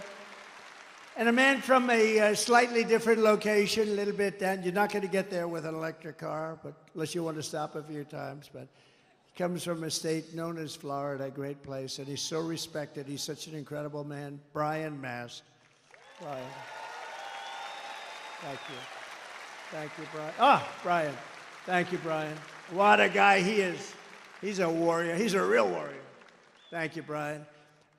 And a man from a slightly different location, a little bit down. You're not going to get there with an electric car, but unless you want to stop a few times. But he comes from a state known as Florida, a great place, and he's so respected. He's such an incredible man. Brian Mast. Brian. Thank you. Thank you, Brian. Brian. Thank you, Brian. What a guy he is. He's a warrior. He's a real warrior. Thank you, Brian.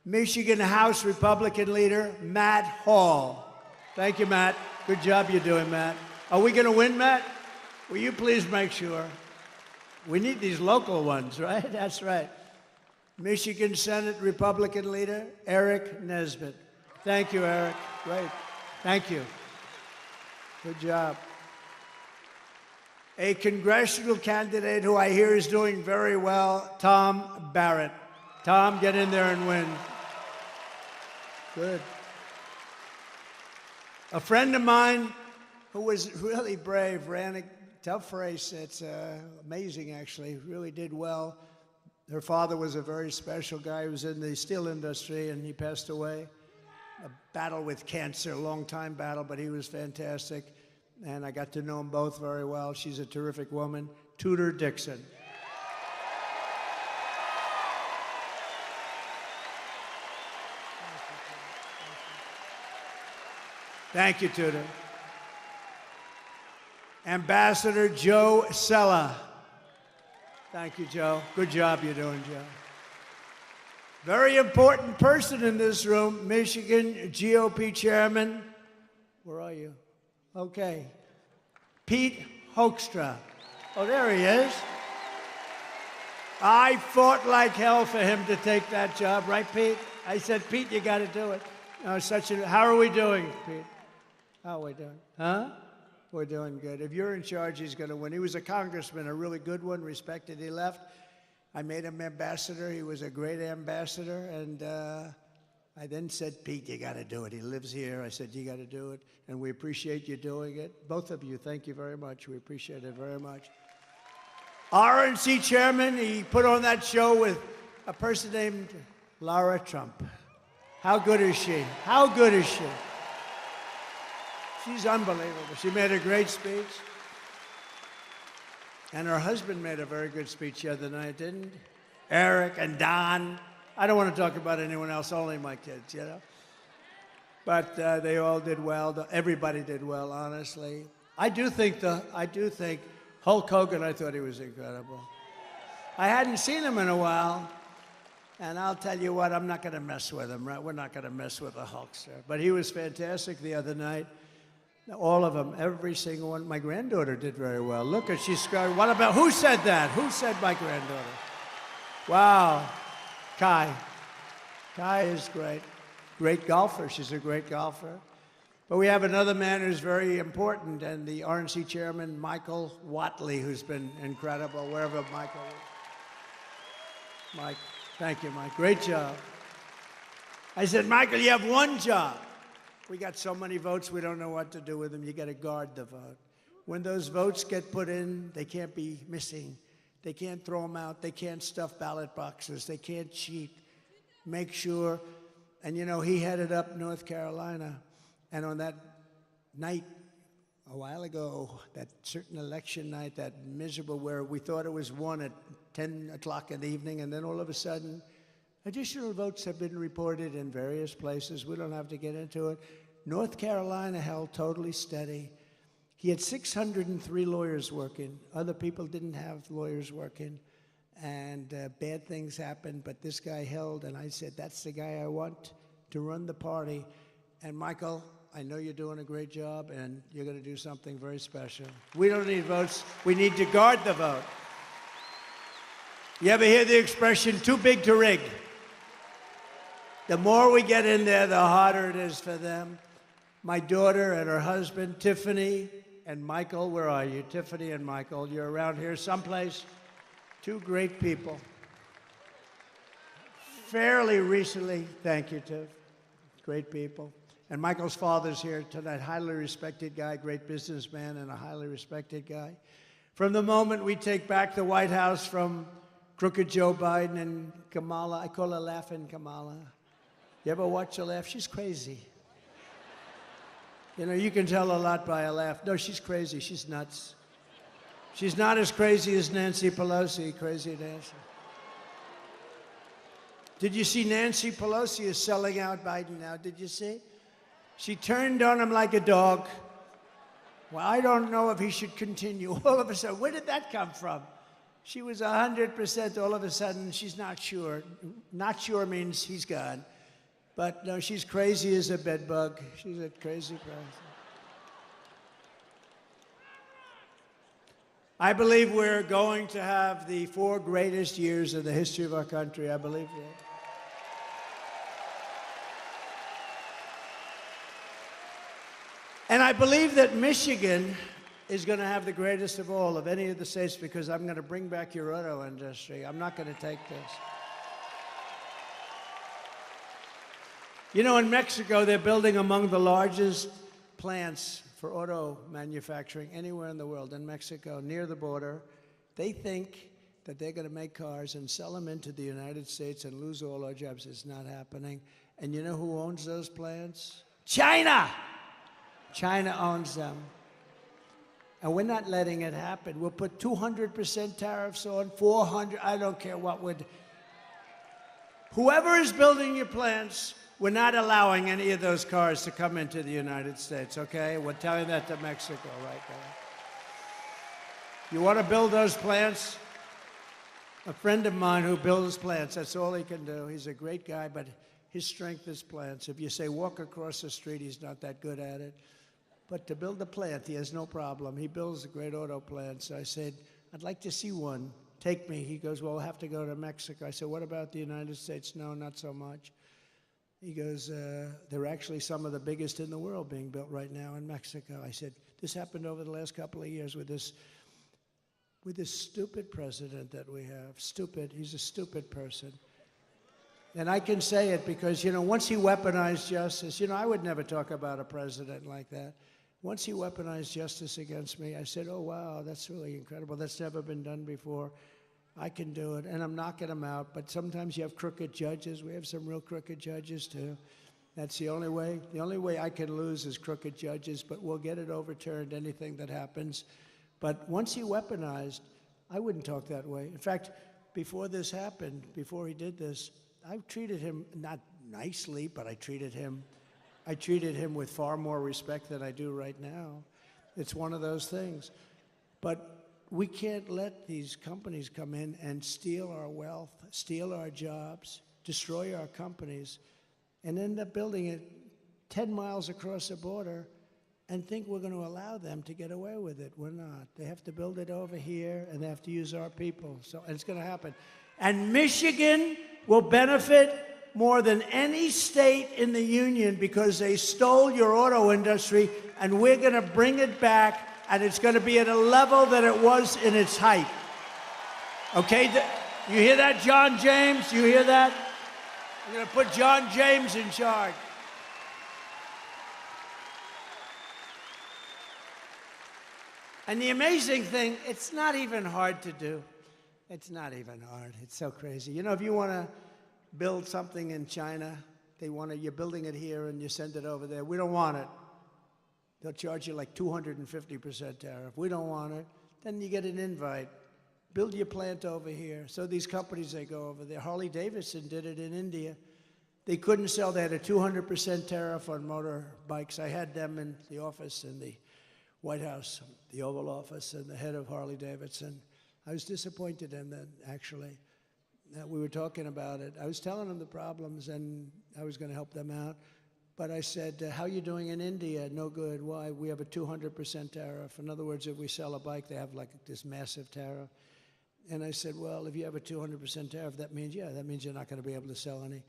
Michigan House Republican leader, Matt Hall. Thank you, Matt. Good job you're doing, Matt. Are we going to win, Matt? Will you please make sure? We need these local ones, right? That's right. Michigan Senate Republican leader, Eric Nesbitt. Thank you, Eric. Great. Thank you. Good job. A congressional candidate who I hear is doing very well, Tom Barrett. Tom, get in there and win. Good. A friend of mine who was really brave, ran a tough race. It's amazing, actually. Really did well. Her father was a very special guy who was in the steel industry, and he passed away. A battle with cancer, a long-time battle, but he was fantastic. And I got to know them both very well. She's a terrific woman. Tudor Dixon. Thank you, Tudor. Ambassador Joe Sella. Thank you, Joe. Good job you're doing, Joe. Very important person in this room, Michigan GOP Chairman. Where are you? Okay. Pete Hoekstra. Oh, there he is. I fought like hell for him to take that job, right, Pete? I said, Pete, you got to do it. How are we doing, Pete? How are we doing? Huh? We're doing good. If you're in charge, he's going to win. He was a congressman, a really good one, respected. He left. I made him ambassador. He was a great ambassador. And I then said, Pete, you got to do it. He lives here. I said, you got to do it. And we appreciate you doing it. Both of you, thank you very much. We appreciate it very much. RNC chairman, he put on that show with a person named Lara Trump. How good is she? How good is she? She's unbelievable. She made a great speech. And her husband made a very good speech the other night, didn't he? Eric and Don. I don't want to talk about anyone else, only my kids, you know. But they all did well. Everybody did well, honestly. I do think Hulk Hogan, I thought he was incredible. I hadn't seen him in a while. And I'll tell you what, I'm not going to mess with him, right? We're not going to mess with the Hulkster. But he was fantastic the other night. All of them, every single one. My granddaughter did very well. Look, she's scarred. What about, who said that? Who said my granddaughter? Wow. Kai. Kai is great. Great golfer. She's a great golfer. But we have another man who's very important, and the RNC chairman, Michael Watley, who's been incredible, wherever Michael is. Mike, thank you, Mike. Great job. I said, Michael, you have one job. We got so many votes, we don't know what to do with them. You got to guard the vote. When those votes get put in, they can't be missing. They can't throw them out. They can't stuff ballot boxes. They can't cheat. Make sure. And, you know, he headed up North Carolina. And on that night, a while ago, that certain election night, that miserable where we thought it was won at 10 o'clock in the evening, and then all of a sudden, additional votes have been reported in various places. We don't have to get into it. North Carolina held totally steady. He had 603 lawyers working. Other people didn't have lawyers working. And bad things happened, but this guy held, and I said, that's the guy I want to run the party. And Michael, I know you're doing a great job, and you're going to do something very special. We don't need votes. We need to guard the vote. You ever hear the expression, too big to rig? The more we get in there, the harder it is for them. My daughter and her husband, Tiffany and Michael, where are you? Tiffany and Michael, you're around here someplace. Two great people. Fairly recently, thank you, Tiff. Great people. And Michael's father's here tonight, highly respected guy, great businessman, and a highly respected guy. From the moment we take back the White House from crooked Joe Biden and Kamala, I call her Laughing Kamala. You ever watch her laugh? She's crazy. You know, you can tell a lot by a laugh. No, she's crazy. She's nuts. She's not as crazy as Nancy Pelosi. Crazy Nancy. Did you see Nancy Pelosi is selling out Biden now? Did you see? She turned on him like a dog. Well, I don't know if he should continue. All of a sudden, where did that come from? She was 100%. All of a sudden, she's not sure. Not sure means he's gone. But no, she's crazy as a bed bug. She's a crazy person. I believe we're going to have the 4 greatest years in the history of our country. I believe that. And I believe that Michigan is going to have the greatest of all of any of the states because I'm going to bring back your auto industry. I'm not going to take this. You know, in Mexico, they're building among the largest plants for auto manufacturing anywhere in the world. In Mexico, near the border, they think that they're going to make cars and sell them into the United States and lose all our jobs. It's not happening. And you know who owns those plants? China! China owns them. And we're not letting it happen. We'll put 200% tariffs on, 400, I don't care what would. Whoever is building your plants, we're not allowing any of those cars to come into the United States, okay? We're telling that to Mexico right now. You want to build those plants? A friend of mine who builds plants, that's all he can do. He's a great guy, but his strength is plants. If you say walk across the street, he's not that good at it. But to build a plant, he has no problem. He builds a great auto plant. So I said, I'd like to see one. Take me. He goes, well, we'll have to go to Mexico. I said, what about the United States? No, not so much. He goes, there are actually some of the biggest in the world being built right now in Mexico. I said, this happened over the last couple of years with this stupid president that we have. Stupid. He's a stupid person. And I can say it because, you know, once he weaponized justice, you know, I would never talk about a president like that. Once he weaponized justice against me, I said, oh, wow, that's really incredible. That's never been done before. I can do it. And I'm knocking him out. But sometimes you have crooked judges. We have some real crooked judges, too. That's the only way. The only way I can lose is crooked judges. But we'll get it overturned, anything that happens. But once he weaponized, I wouldn't talk that way. In fact, before this happened, before he did this, I treated him not nicely, but I treated him with far more respect than I do right now. It's one of those things. But we can't let these companies come in and steal our wealth, steal our jobs, destroy our companies, and end up building it 10 miles across the border and think we're going to allow them to get away with it. We're not. They have to build it over here, and they have to use our people. So and it's going to happen. And Michigan will benefit more than any state in the union because they stole your auto industry, and we're going to bring it back, and it's going to be at a level that it was in its height. Okay? You hear that, John James? You hear that? We're going to put John James in charge. And the amazing thing, it's not even hard to do. It's not even hard. It's so crazy. You know, if you want to build something in China, you're building it here and you send it over there. We don't want it. They'll charge you like 250% tariff. We don't want it. Then you get an invite. Build your plant over here. So these companies, they go over there. Harley-Davidson did it in India. They couldn't sell. They had a 200% tariff on motorbikes. I had them in the office in the White House, the Oval Office, and the head of Harley-Davidson. I was disappointed in that, actually. We were talking about it. I was telling them the problems, and I was going to help them out. But I said, how are you doing in India? No good. Why? We have a 200% tariff. In other words, if we sell a bike, they have like this massive tariff. And I said, well, if you have a 200% tariff, that means you're not going to be able to sell any.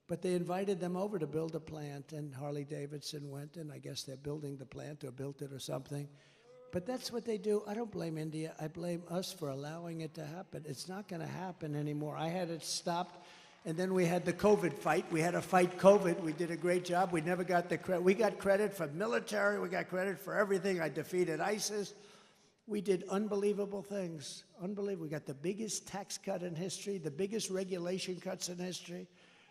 But they invited them over to build a plant, and Harley-Davidson went, and I guess they're building the plant or built it or something. But that's what they do. I don't blame India. I blame us for allowing it to happen. It's not going to happen anymore. I had it stopped, and then we had the COVID fight. We had to fight COVID. We did a great job. We never got the credit. We got credit for military. We got credit for everything. I defeated ISIS. We did unbelievable things. Unbelievable. We got the biggest tax cut in history, the biggest regulation cuts in history.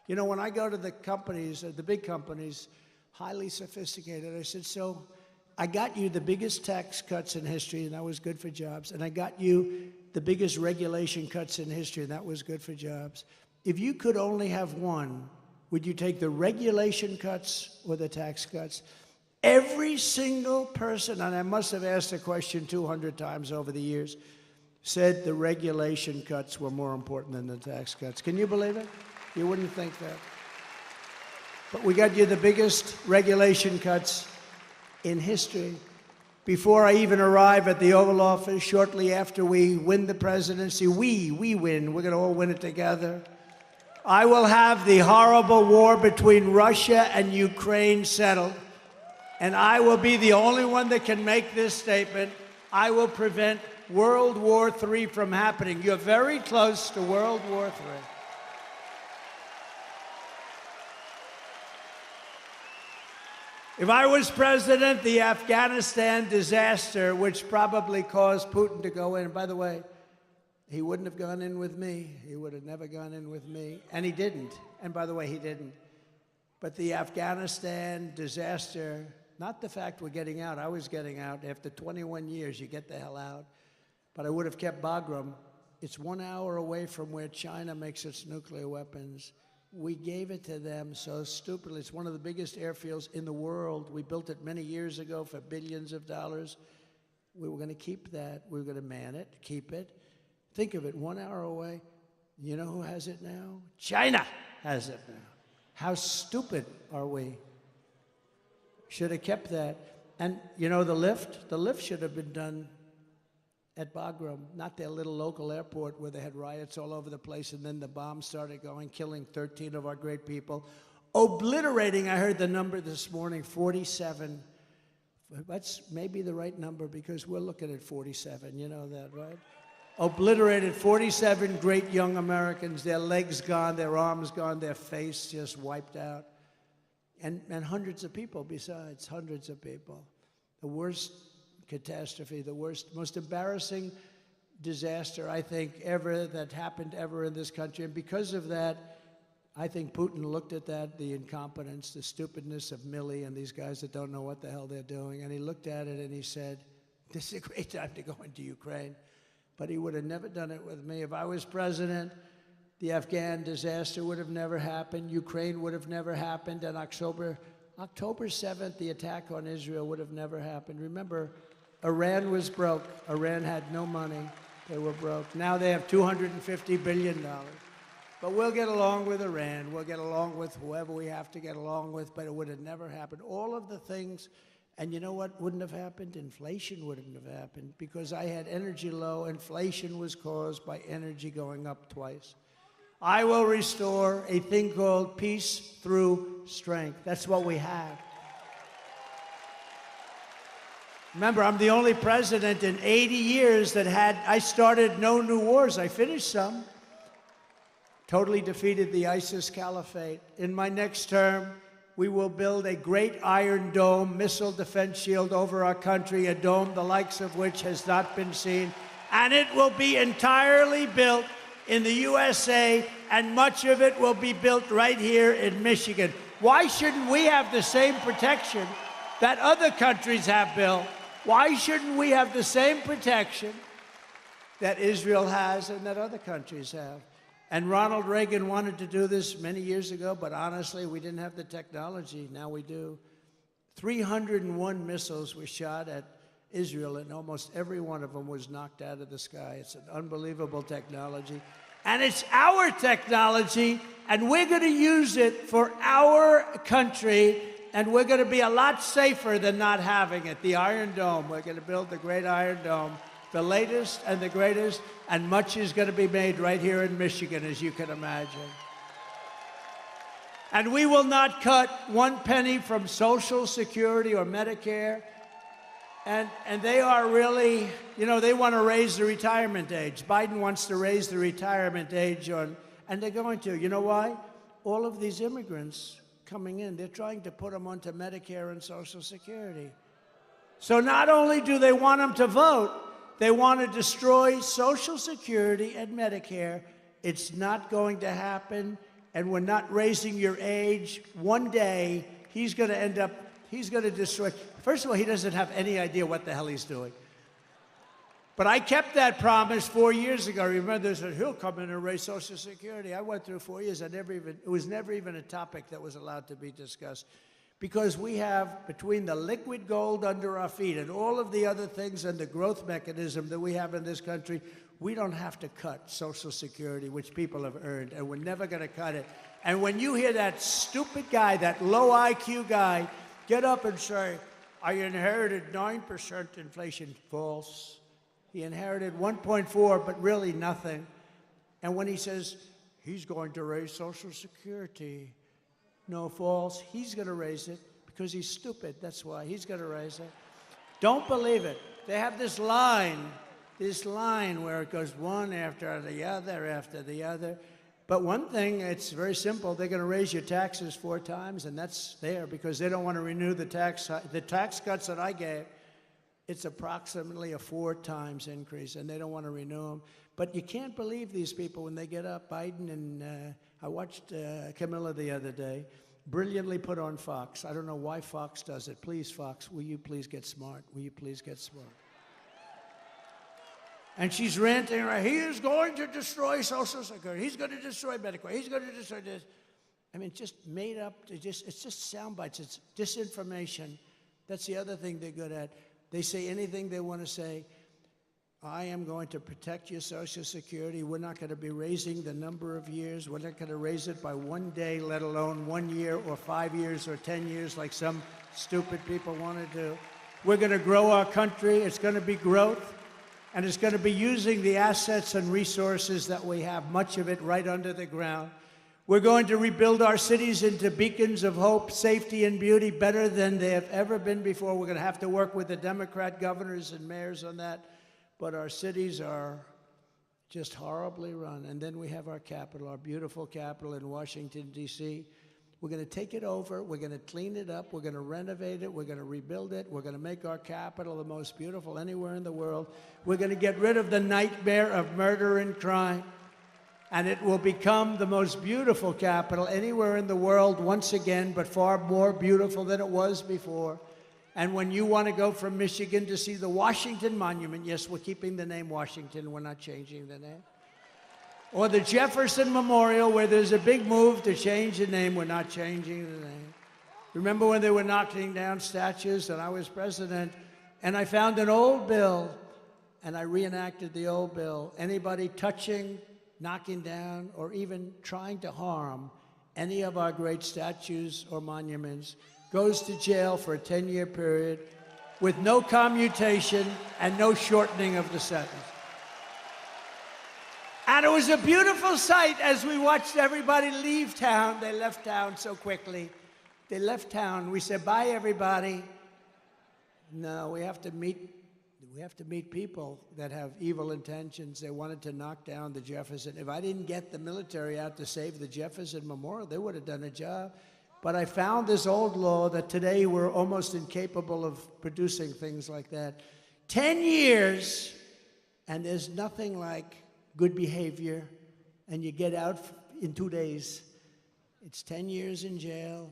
You know, when I go to the companies, the big companies, highly sophisticated, I said, so I got you the biggest tax cuts in history, and that was good for jobs. And I got you the biggest regulation cuts in history, and that was good for jobs. If you could only have one, would you take the regulation cuts or the tax cuts? Every single person, and I must have asked the question 200 times over the years, said the regulation cuts were more important than the tax cuts. Can you believe it? You wouldn't think that. But we got you the biggest regulation cuts in history. before I even arrive at the Oval Office, shortly after we win the presidency, we win, we're going to all win it together, I will have the horrible war between Russia and Ukraine settled, and I will be the only one that can make this statement. I will prevent World War III from happening. You're very close to World War III. If I was president, the Afghanistan disaster, which probably caused Putin to go in, and by the way, he wouldn't have gone in with me. He would have never gone in with me. And he didn't. And by the way, he didn't. But the Afghanistan disaster, not the fact we're getting out. I was getting out. After 21 years, you get the hell out. But I would have kept Bagram. It's 1 hour away from where China makes its nuclear weapons. We gave it to them so stupidly. It's one of the biggest airfields in the world. We built it many years ago for billions of dollars. We were going to keep that. We were going to man it, keep it. Think of it, 1 hour away. You know who has it now? China has it now. How stupid are we? Should have kept that. And you know the lift? The lift should have been done at Bagram, not their little local airport where they had riots all over the place, and then the bombs started going, killing 13 of our great people, obliterating, I heard the number this morning, 47. That's maybe the right number because we're looking at 47, you know that, right? Obliterated 47 great young Americans, their legs gone, their arms gone, their face just wiped out. And hundreds of people besides, hundreds of people. The worst catastrophe, the worst, most embarrassing disaster, I think, ever that happened ever in this country. And because of that, I think Putin looked at that, the incompetence, the stupidness of Milley and these guys that don't know what the hell they're doing, and he looked at it and he said, this is a great time to go into Ukraine. But he would have never done it with me. If I was president, the Afghan disaster would have never happened. Ukraine would have never happened. And October 7th, the attack on Israel would have never happened. Remember, Iran was broke. Iran had no money. They were broke. Now they have $250 billion. But we'll get along with Iran. We'll get along with whoever we have to get along with, but it would have never happened. All of the things, and you know what wouldn't have happened? Inflation wouldn't have happened because I had energy low. Inflation was caused by energy going up twice. I will restore a thing called peace through strength. That's what we have. Remember, I'm the only president in 80 years that I started no new wars. I finished some. Totally defeated the ISIS caliphate. In my next term, we will build a great Iron Dome missile defense shield over our country, a dome the likes of which has not been seen. And it will be entirely built in the USA, and much of it will be built right here in Michigan. Why shouldn't we have the same protection that other countries have built? Why shouldn't we have the same protection that Israel has and that other countries have? And Ronald Reagan wanted to do this many years ago, but honestly, we didn't have the technology. Now we do. 301 missiles were shot at Israel, and almost every one of them was knocked out of the sky. It's an unbelievable technology. And it's our technology, and we're going to use it for our country, and we're going to be a lot safer than not having it. The Iron Dome, we're going to build the great Iron Dome, the latest and the greatest, and much is going to be made right here in Michigan, as you can imagine. And we will not cut one penny from Social Security or Medicare. And they are really, you know, they want to raise the retirement age. Biden wants to raise the retirement age and they're going to. You know why? All of these immigrants coming in, they're trying to put them onto Medicare and Social Security. So not only do they want them to vote, they want to destroy Social Security and Medicare. It's not going to happen, and we're not raising your age. One day, he's going to destroy. First of all, he doesn't have any idea what the hell he's doing. But I kept that promise 4 years ago. Remember, they said, he'll come in and raise Social Security. I went through 4 years. It was never even a topic that was allowed to be discussed. Because we have, between the liquid gold under our feet and all of the other things and the growth mechanism that we have in this country, we don't have to cut Social Security, which people have earned, and we're never going to cut it. And when you hear that stupid guy, that low IQ guy, get up and say, I inherited 9% inflation. False. He inherited 1.4, but really nothing. And when he says he's going to raise Social Security, no, false. He's going to raise it because he's stupid. That's why he's going to raise it. Don't believe it. They have this line where it goes one after the other. But one thing, it's very simple. They're going to raise your taxes 4 times, and that's there because they don't want to renew the tax cuts that I gave. It's approximately a 4 times increase, and they don't want to renew them. But you can't believe these people when they get up. Biden and I watched Camilla the other day, brilliantly put on Fox. I don't know why Fox does it. Please, Fox, will you please get smart? Will you please get smart? And she's ranting, right? He is going to destroy Social Security. He's going to destroy Medicare. He's going to destroy this. I mean, just made up. It's just sound bites. It's disinformation. That's the other thing they're good at. They say anything they want to say. I am going to protect your Social Security. We're not going to be raising the number of years. We're not going to raise it by 1 day, let alone 1 year or 5 years or 10 years like some stupid people want to do. We're going to grow our country. It's going to be growth. And it's going to be using the assets and resources that we have, much of it right under the ground. We're going to rebuild our cities into beacons of hope, safety, and beauty better than they have ever been before. We're going to have to work with the Democrat governors and mayors on that. But our cities are just horribly run. And then we have our capital, our beautiful capital in Washington, D.C. We're going to take it over. We're going to clean it up. We're going to renovate it. We're going to rebuild it. We're going to make our capital the most beautiful anywhere in the world. We're going to get rid of the nightmare of murder and crime. And it will become the most beautiful capital anywhere in the world once again, but far more beautiful than it was before. And when you want to go from Michigan to see the Washington Monument, yes, we're keeping the name Washington. We're not changing the name. Or the Jefferson Memorial, where there's a big move to change the name. We're not changing the name. Remember when they were knocking down statues and I was president, and I found an old bill, and I reenacted the old bill. Anybody touching, knocking down, or even trying to harm any of our great statues or monuments goes to jail for a 10-year period with no commutation and no shortening of the sentence. And it was a beautiful sight as we watched everybody leave town. They left town so quickly. They left town. We said, bye, everybody. No, we have to meet people that have evil intentions. They wanted to knock down the Jefferson. If I didn't get the military out to save the Jefferson Memorial, they would have done a job. But I found this old law that today we're almost incapable of producing things like that. 10 years, and there's nothing like good behavior, and you get out in 2 days. It's 10 years in jail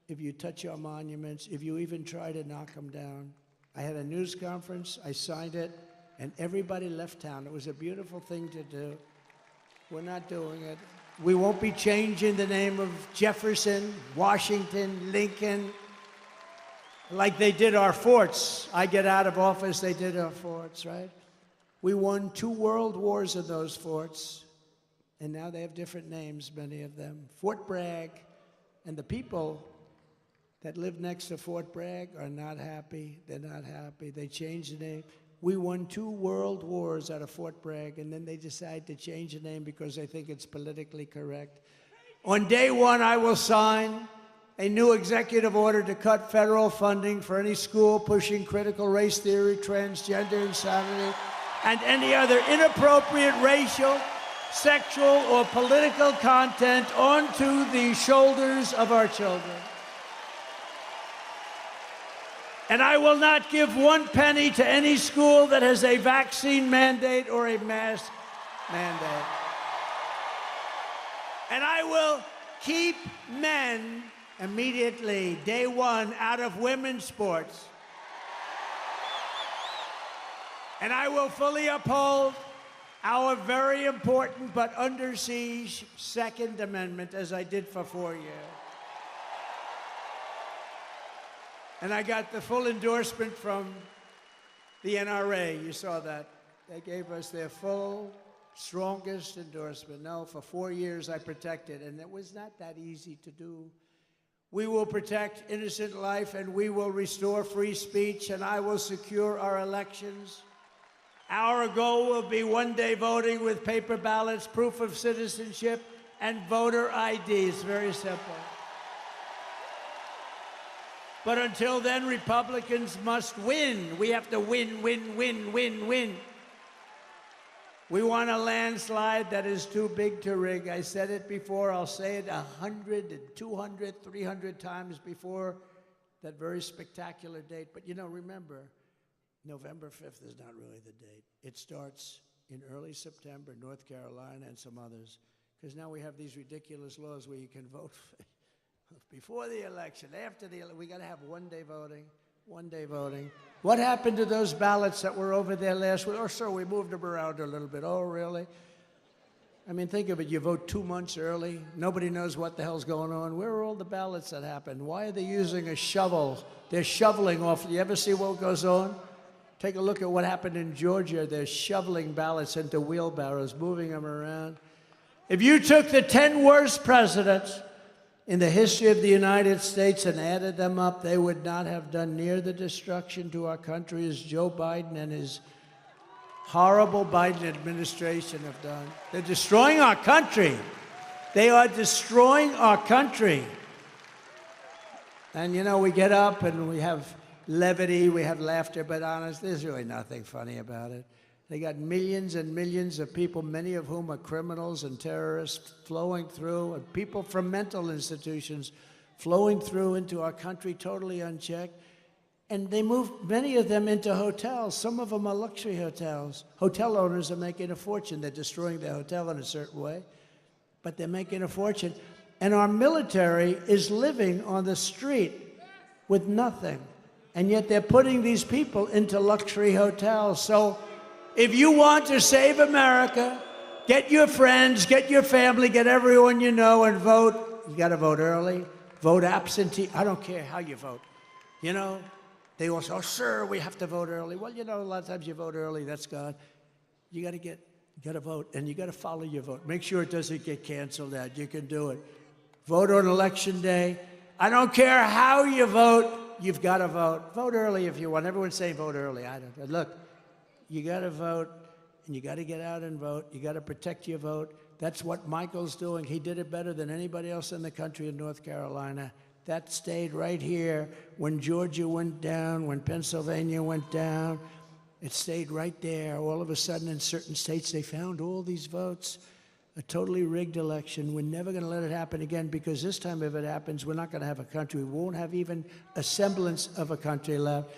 if you touch our monuments, if you even try to knock them down. I had a news conference, I signed it, and everybody left town. It was a beautiful thing to do. We're not doing it. We won't be changing the name of Jefferson, Washington, Lincoln, like they did our forts. I get out of office, they did our forts, right? We won 2 world wars in those forts, and now they have different names, many of them. Fort Bragg, and the people that live next to Fort Bragg are not happy. They're not happy. They changed the name. We won 2 world wars out of Fort Bragg, and then they decide to change the name because they think it's politically correct. On day 1, I will sign a new executive order to cut federal funding for any school pushing critical race theory, transgender insanity, and any other inappropriate racial, sexual, or political content onto the shoulders of our children. And I will not give 1 penny to any school that has a vaccine mandate or a mask mandate. And I will keep men immediately, day 1, out of women's sports. And I will fully uphold our very important but under siege Second Amendment, as I did for 4 years. And I got the full endorsement from the NRA. You saw that. They gave us their full, strongest endorsement. No, for 4 years I protected, and it was not that easy to do. We will protect innocent life, and we will restore free speech, and I will secure our elections. Our goal will be one-day voting with paper ballots, proof of citizenship, and voter ID. It's very simple. But until then, Republicans must win. We have to win, win, win, win, win. We want a landslide that is too big to rig. I said it before. I'll say it 100, 200, 300 times before that very spectacular date. But, you know, remember, November 5th is not really the date. It starts in early September, North Carolina and some others, because now we have these ridiculous laws where you can vote before the election, after the election. We got to have one-day voting, one-day voting. What happened to those ballots that were over there last week? Oh, sir, we moved them around a little bit. Oh, really? I mean, think of it. You vote 2 months early. Nobody knows what the hell's going on. Where are all the ballots that happened? Why are they using a shovel? They're shoveling off. You ever see what goes on? Take a look at what happened in Georgia. They're shoveling ballots into wheelbarrows, moving them around. If you took the 10 worst presidents in the history of the United States and added them up, they would not have done near the destruction to our country as Joe Biden and his horrible Biden administration have done. They're destroying our country. They are destroying our country. And, you know, we get up and we have levity, we have laughter, but honest, there's really nothing funny about it. They got millions and millions of people, many of whom are criminals and terrorists, flowing through, and people from mental institutions flowing through into our country totally unchecked. And they move many of them into hotels. Some of them are luxury hotels. Hotel owners are making a fortune. They're destroying their hotel in a certain way, but they're making a fortune. And our military is living on the street with nothing. And yet they're putting these people into luxury hotels. So if you want to save America, get your friends, get your family, get everyone you know and vote. You got to vote early, vote absentee. I don't care how you vote. You know, they all say, oh, sir, we have to vote early. Well, you know, a lot of times you vote early, that's gone. You got to vote, and you got to follow your vote. Make sure it doesn't get canceled out. You can do it. Vote on election day. I don't care how you vote. You've got to vote. Vote early if you want. Everyone's saying vote early. I don't. Look, you got to vote, and you got to get out and vote. You got to protect your vote. That's what Michael's doing. He did it better than anybody else in the country in North Carolina. That stayed right here when Georgia went down, when Pennsylvania went down. It stayed right there. All of a sudden, in certain states, they found all these votes. A totally rigged election. We're never going to let it happen again, because this time if it happens, we're not going to have a country. We won't have even a semblance of a country left.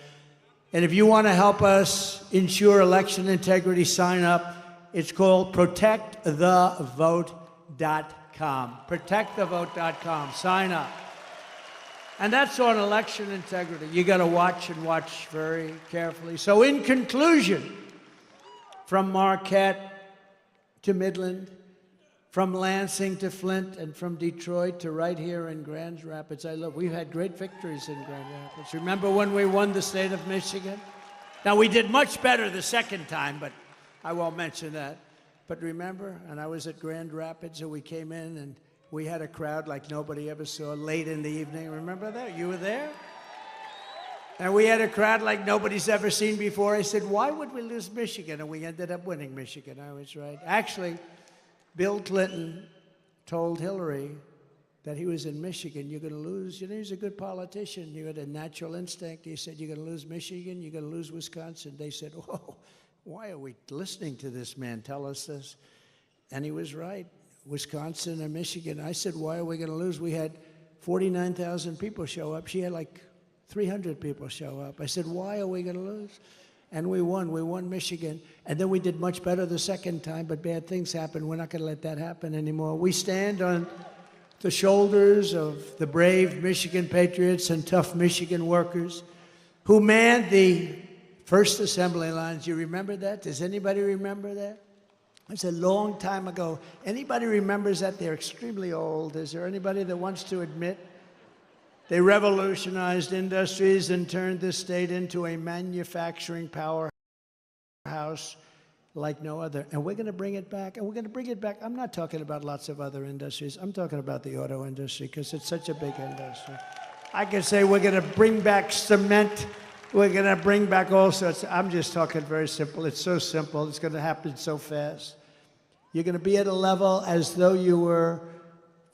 And if you want to help us ensure election integrity, sign up. It's called protectthevote.com. Protectthevote.com. Sign up. And that's on election integrity. You got to watch and watch very carefully. So in conclusion, from Marquette to Midland, from Lansing to Flint, and from Detroit to right here in Grand Rapids. We've had great victories in Grand Rapids. Remember when we won the state of Michigan? Now, we did much better the second time, but I won't mention that. But remember, and I was at Grand Rapids, and we came in, and we had a crowd like nobody ever saw late in the evening. Remember that? You were there? And we had a crowd like nobody's ever seen before. I said, why would we lose Michigan? And we ended up winning Michigan. I was right. Actually, Bill Clinton told Hillary that he was in Michigan. You're going to lose. You know, he's a good politician. You had a natural instinct. He said, you're going to lose Michigan. You're going to lose Wisconsin. They said, whoa, why are we listening to this man tell us this? And he was right. Wisconsin and Michigan. I said, why are we going to lose? We had 49,000 people show up. She had like 300 people show up. I said, why are we going to lose? And we won. We won Michigan. And then we did much better the second time, but bad things happened. We're not going to let that happen anymore. We stand on the shoulders of the brave Michigan patriots and tough Michigan workers who manned the first assembly lines. You remember that? Does anybody remember that? It's a long time ago. Anybody remembers that? They're extremely old. Is there anybody that wants to admit? They revolutionized industries and turned this state into a manufacturing powerhouse. like no other. And we're going to bring it back, and we're going to bring it back. I'm not talking about lots of other industries. I'm talking about the auto industry, because it's such a big industry. I can say we're going to bring back cement. We're going to bring back all sorts. I'm just talking very simple. It's so simple. It's going to happen so fast. You're going to be at a level as though you were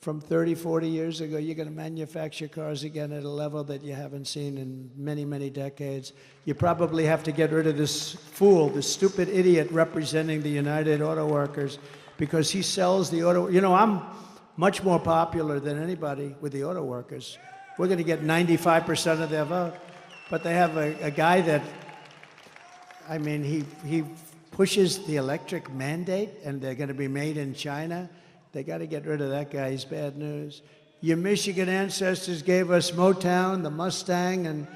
from 30, 40 years ago. You're going to manufacture cars again at a level that you haven't seen in many, many decades. You probably have to get rid of this fool, this stupid idiot representing the United Auto Workers, because he sells the auto. You know, I'm much more popular than anybody with the auto workers. We're going to get 95% of their vote. But they have a guy that, I mean, he pushes the electric mandate, and they're going to be made in China. They got to get rid of that guy. He's bad news. Your Michigan ancestors gave us Motown, the Mustang, and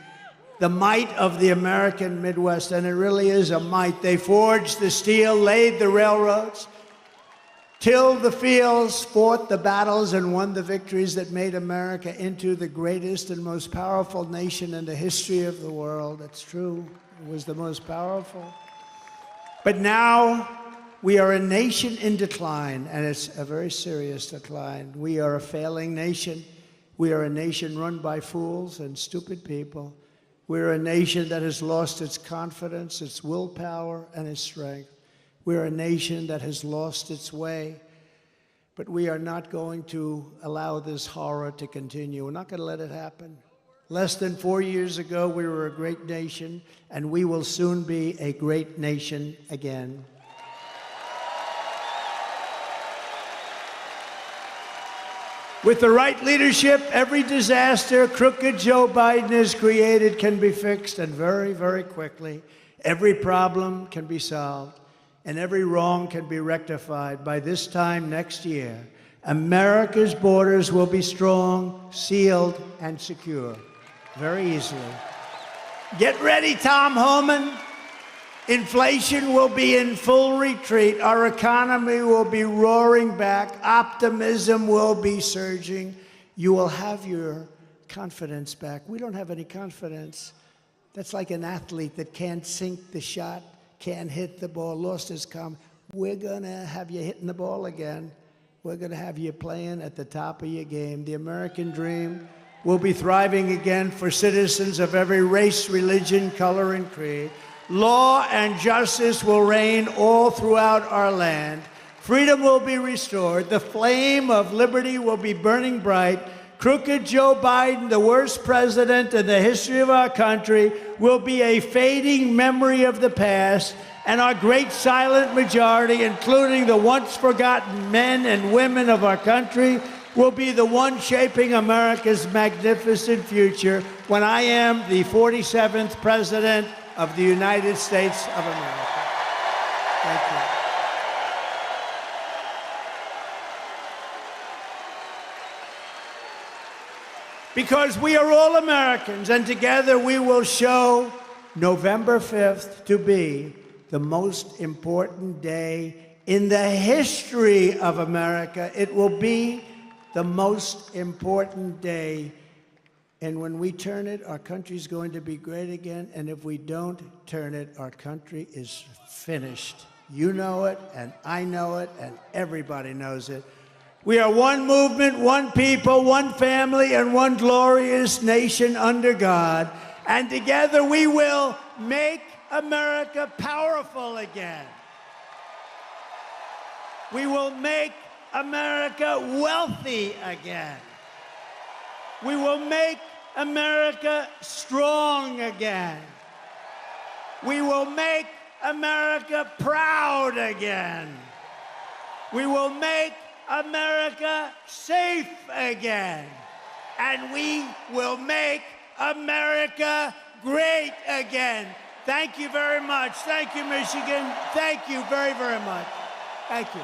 the might of the American Midwest, and it really is a might. They forged the steel, laid the railroads, tilled the fields, fought the battles, and won the victories that made America into the greatest and most powerful nation in the history of the world. That's true. It was the most powerful. But now we are a nation in decline, and it's a very serious decline. We are a failing nation. We are a nation run by fools and stupid people. We're a nation that has lost its confidence, its willpower, and its strength. We're a nation that has lost its way. But we are not going to allow this horror to continue. We're not going to let it happen. Less than 4 years ago, we were a great nation, and we will soon be a great nation again. With the right leadership, every disaster crooked Joe Biden has created can be fixed, and very, very quickly. Every problem can be solved, and every wrong can be rectified. By this time next year, America's borders will be strong, sealed, and secure. Very easily. Get ready, Tom Homan. Inflation will be in full retreat. Our economy will be roaring back. Optimism will be surging. You will have your confidence back. We don't have any confidence. That's like an athlete that can't sink the shot, can't hit the ball, lost his confidence. We're going to have you hitting the ball again. We're going to have you playing at the top of your game. The American dream will be thriving again for citizens of every race, religion, color, and creed. Law and justice will reign all throughout our land. Freedom will be restored. The flame of liberty will be burning bright. Crooked Joe Biden, the worst president in the history of our country, will be a fading memory of the past, and our great silent majority, including the once forgotten men and women of our country, will be the one shaping America's magnificent future when I am the 47th president of the United States of America. Thank you. Because we are all Americans, and together we will show November 5th to be the most important day in the history of America. It will be the most important day. And when we turn it, our country's going to be great again. And if we don't turn it, our country is finished. You know it, and I know it, and everybody knows it. We are one movement, one people, one family, and one glorious nation under God. And together we will make America powerful again. We will make America wealthy again. We will make America strong again. We will make America proud again. We will make America safe again. And we will make America great again. Thank you very much. Thank you, Michigan. Thank you very, very much. Thank you.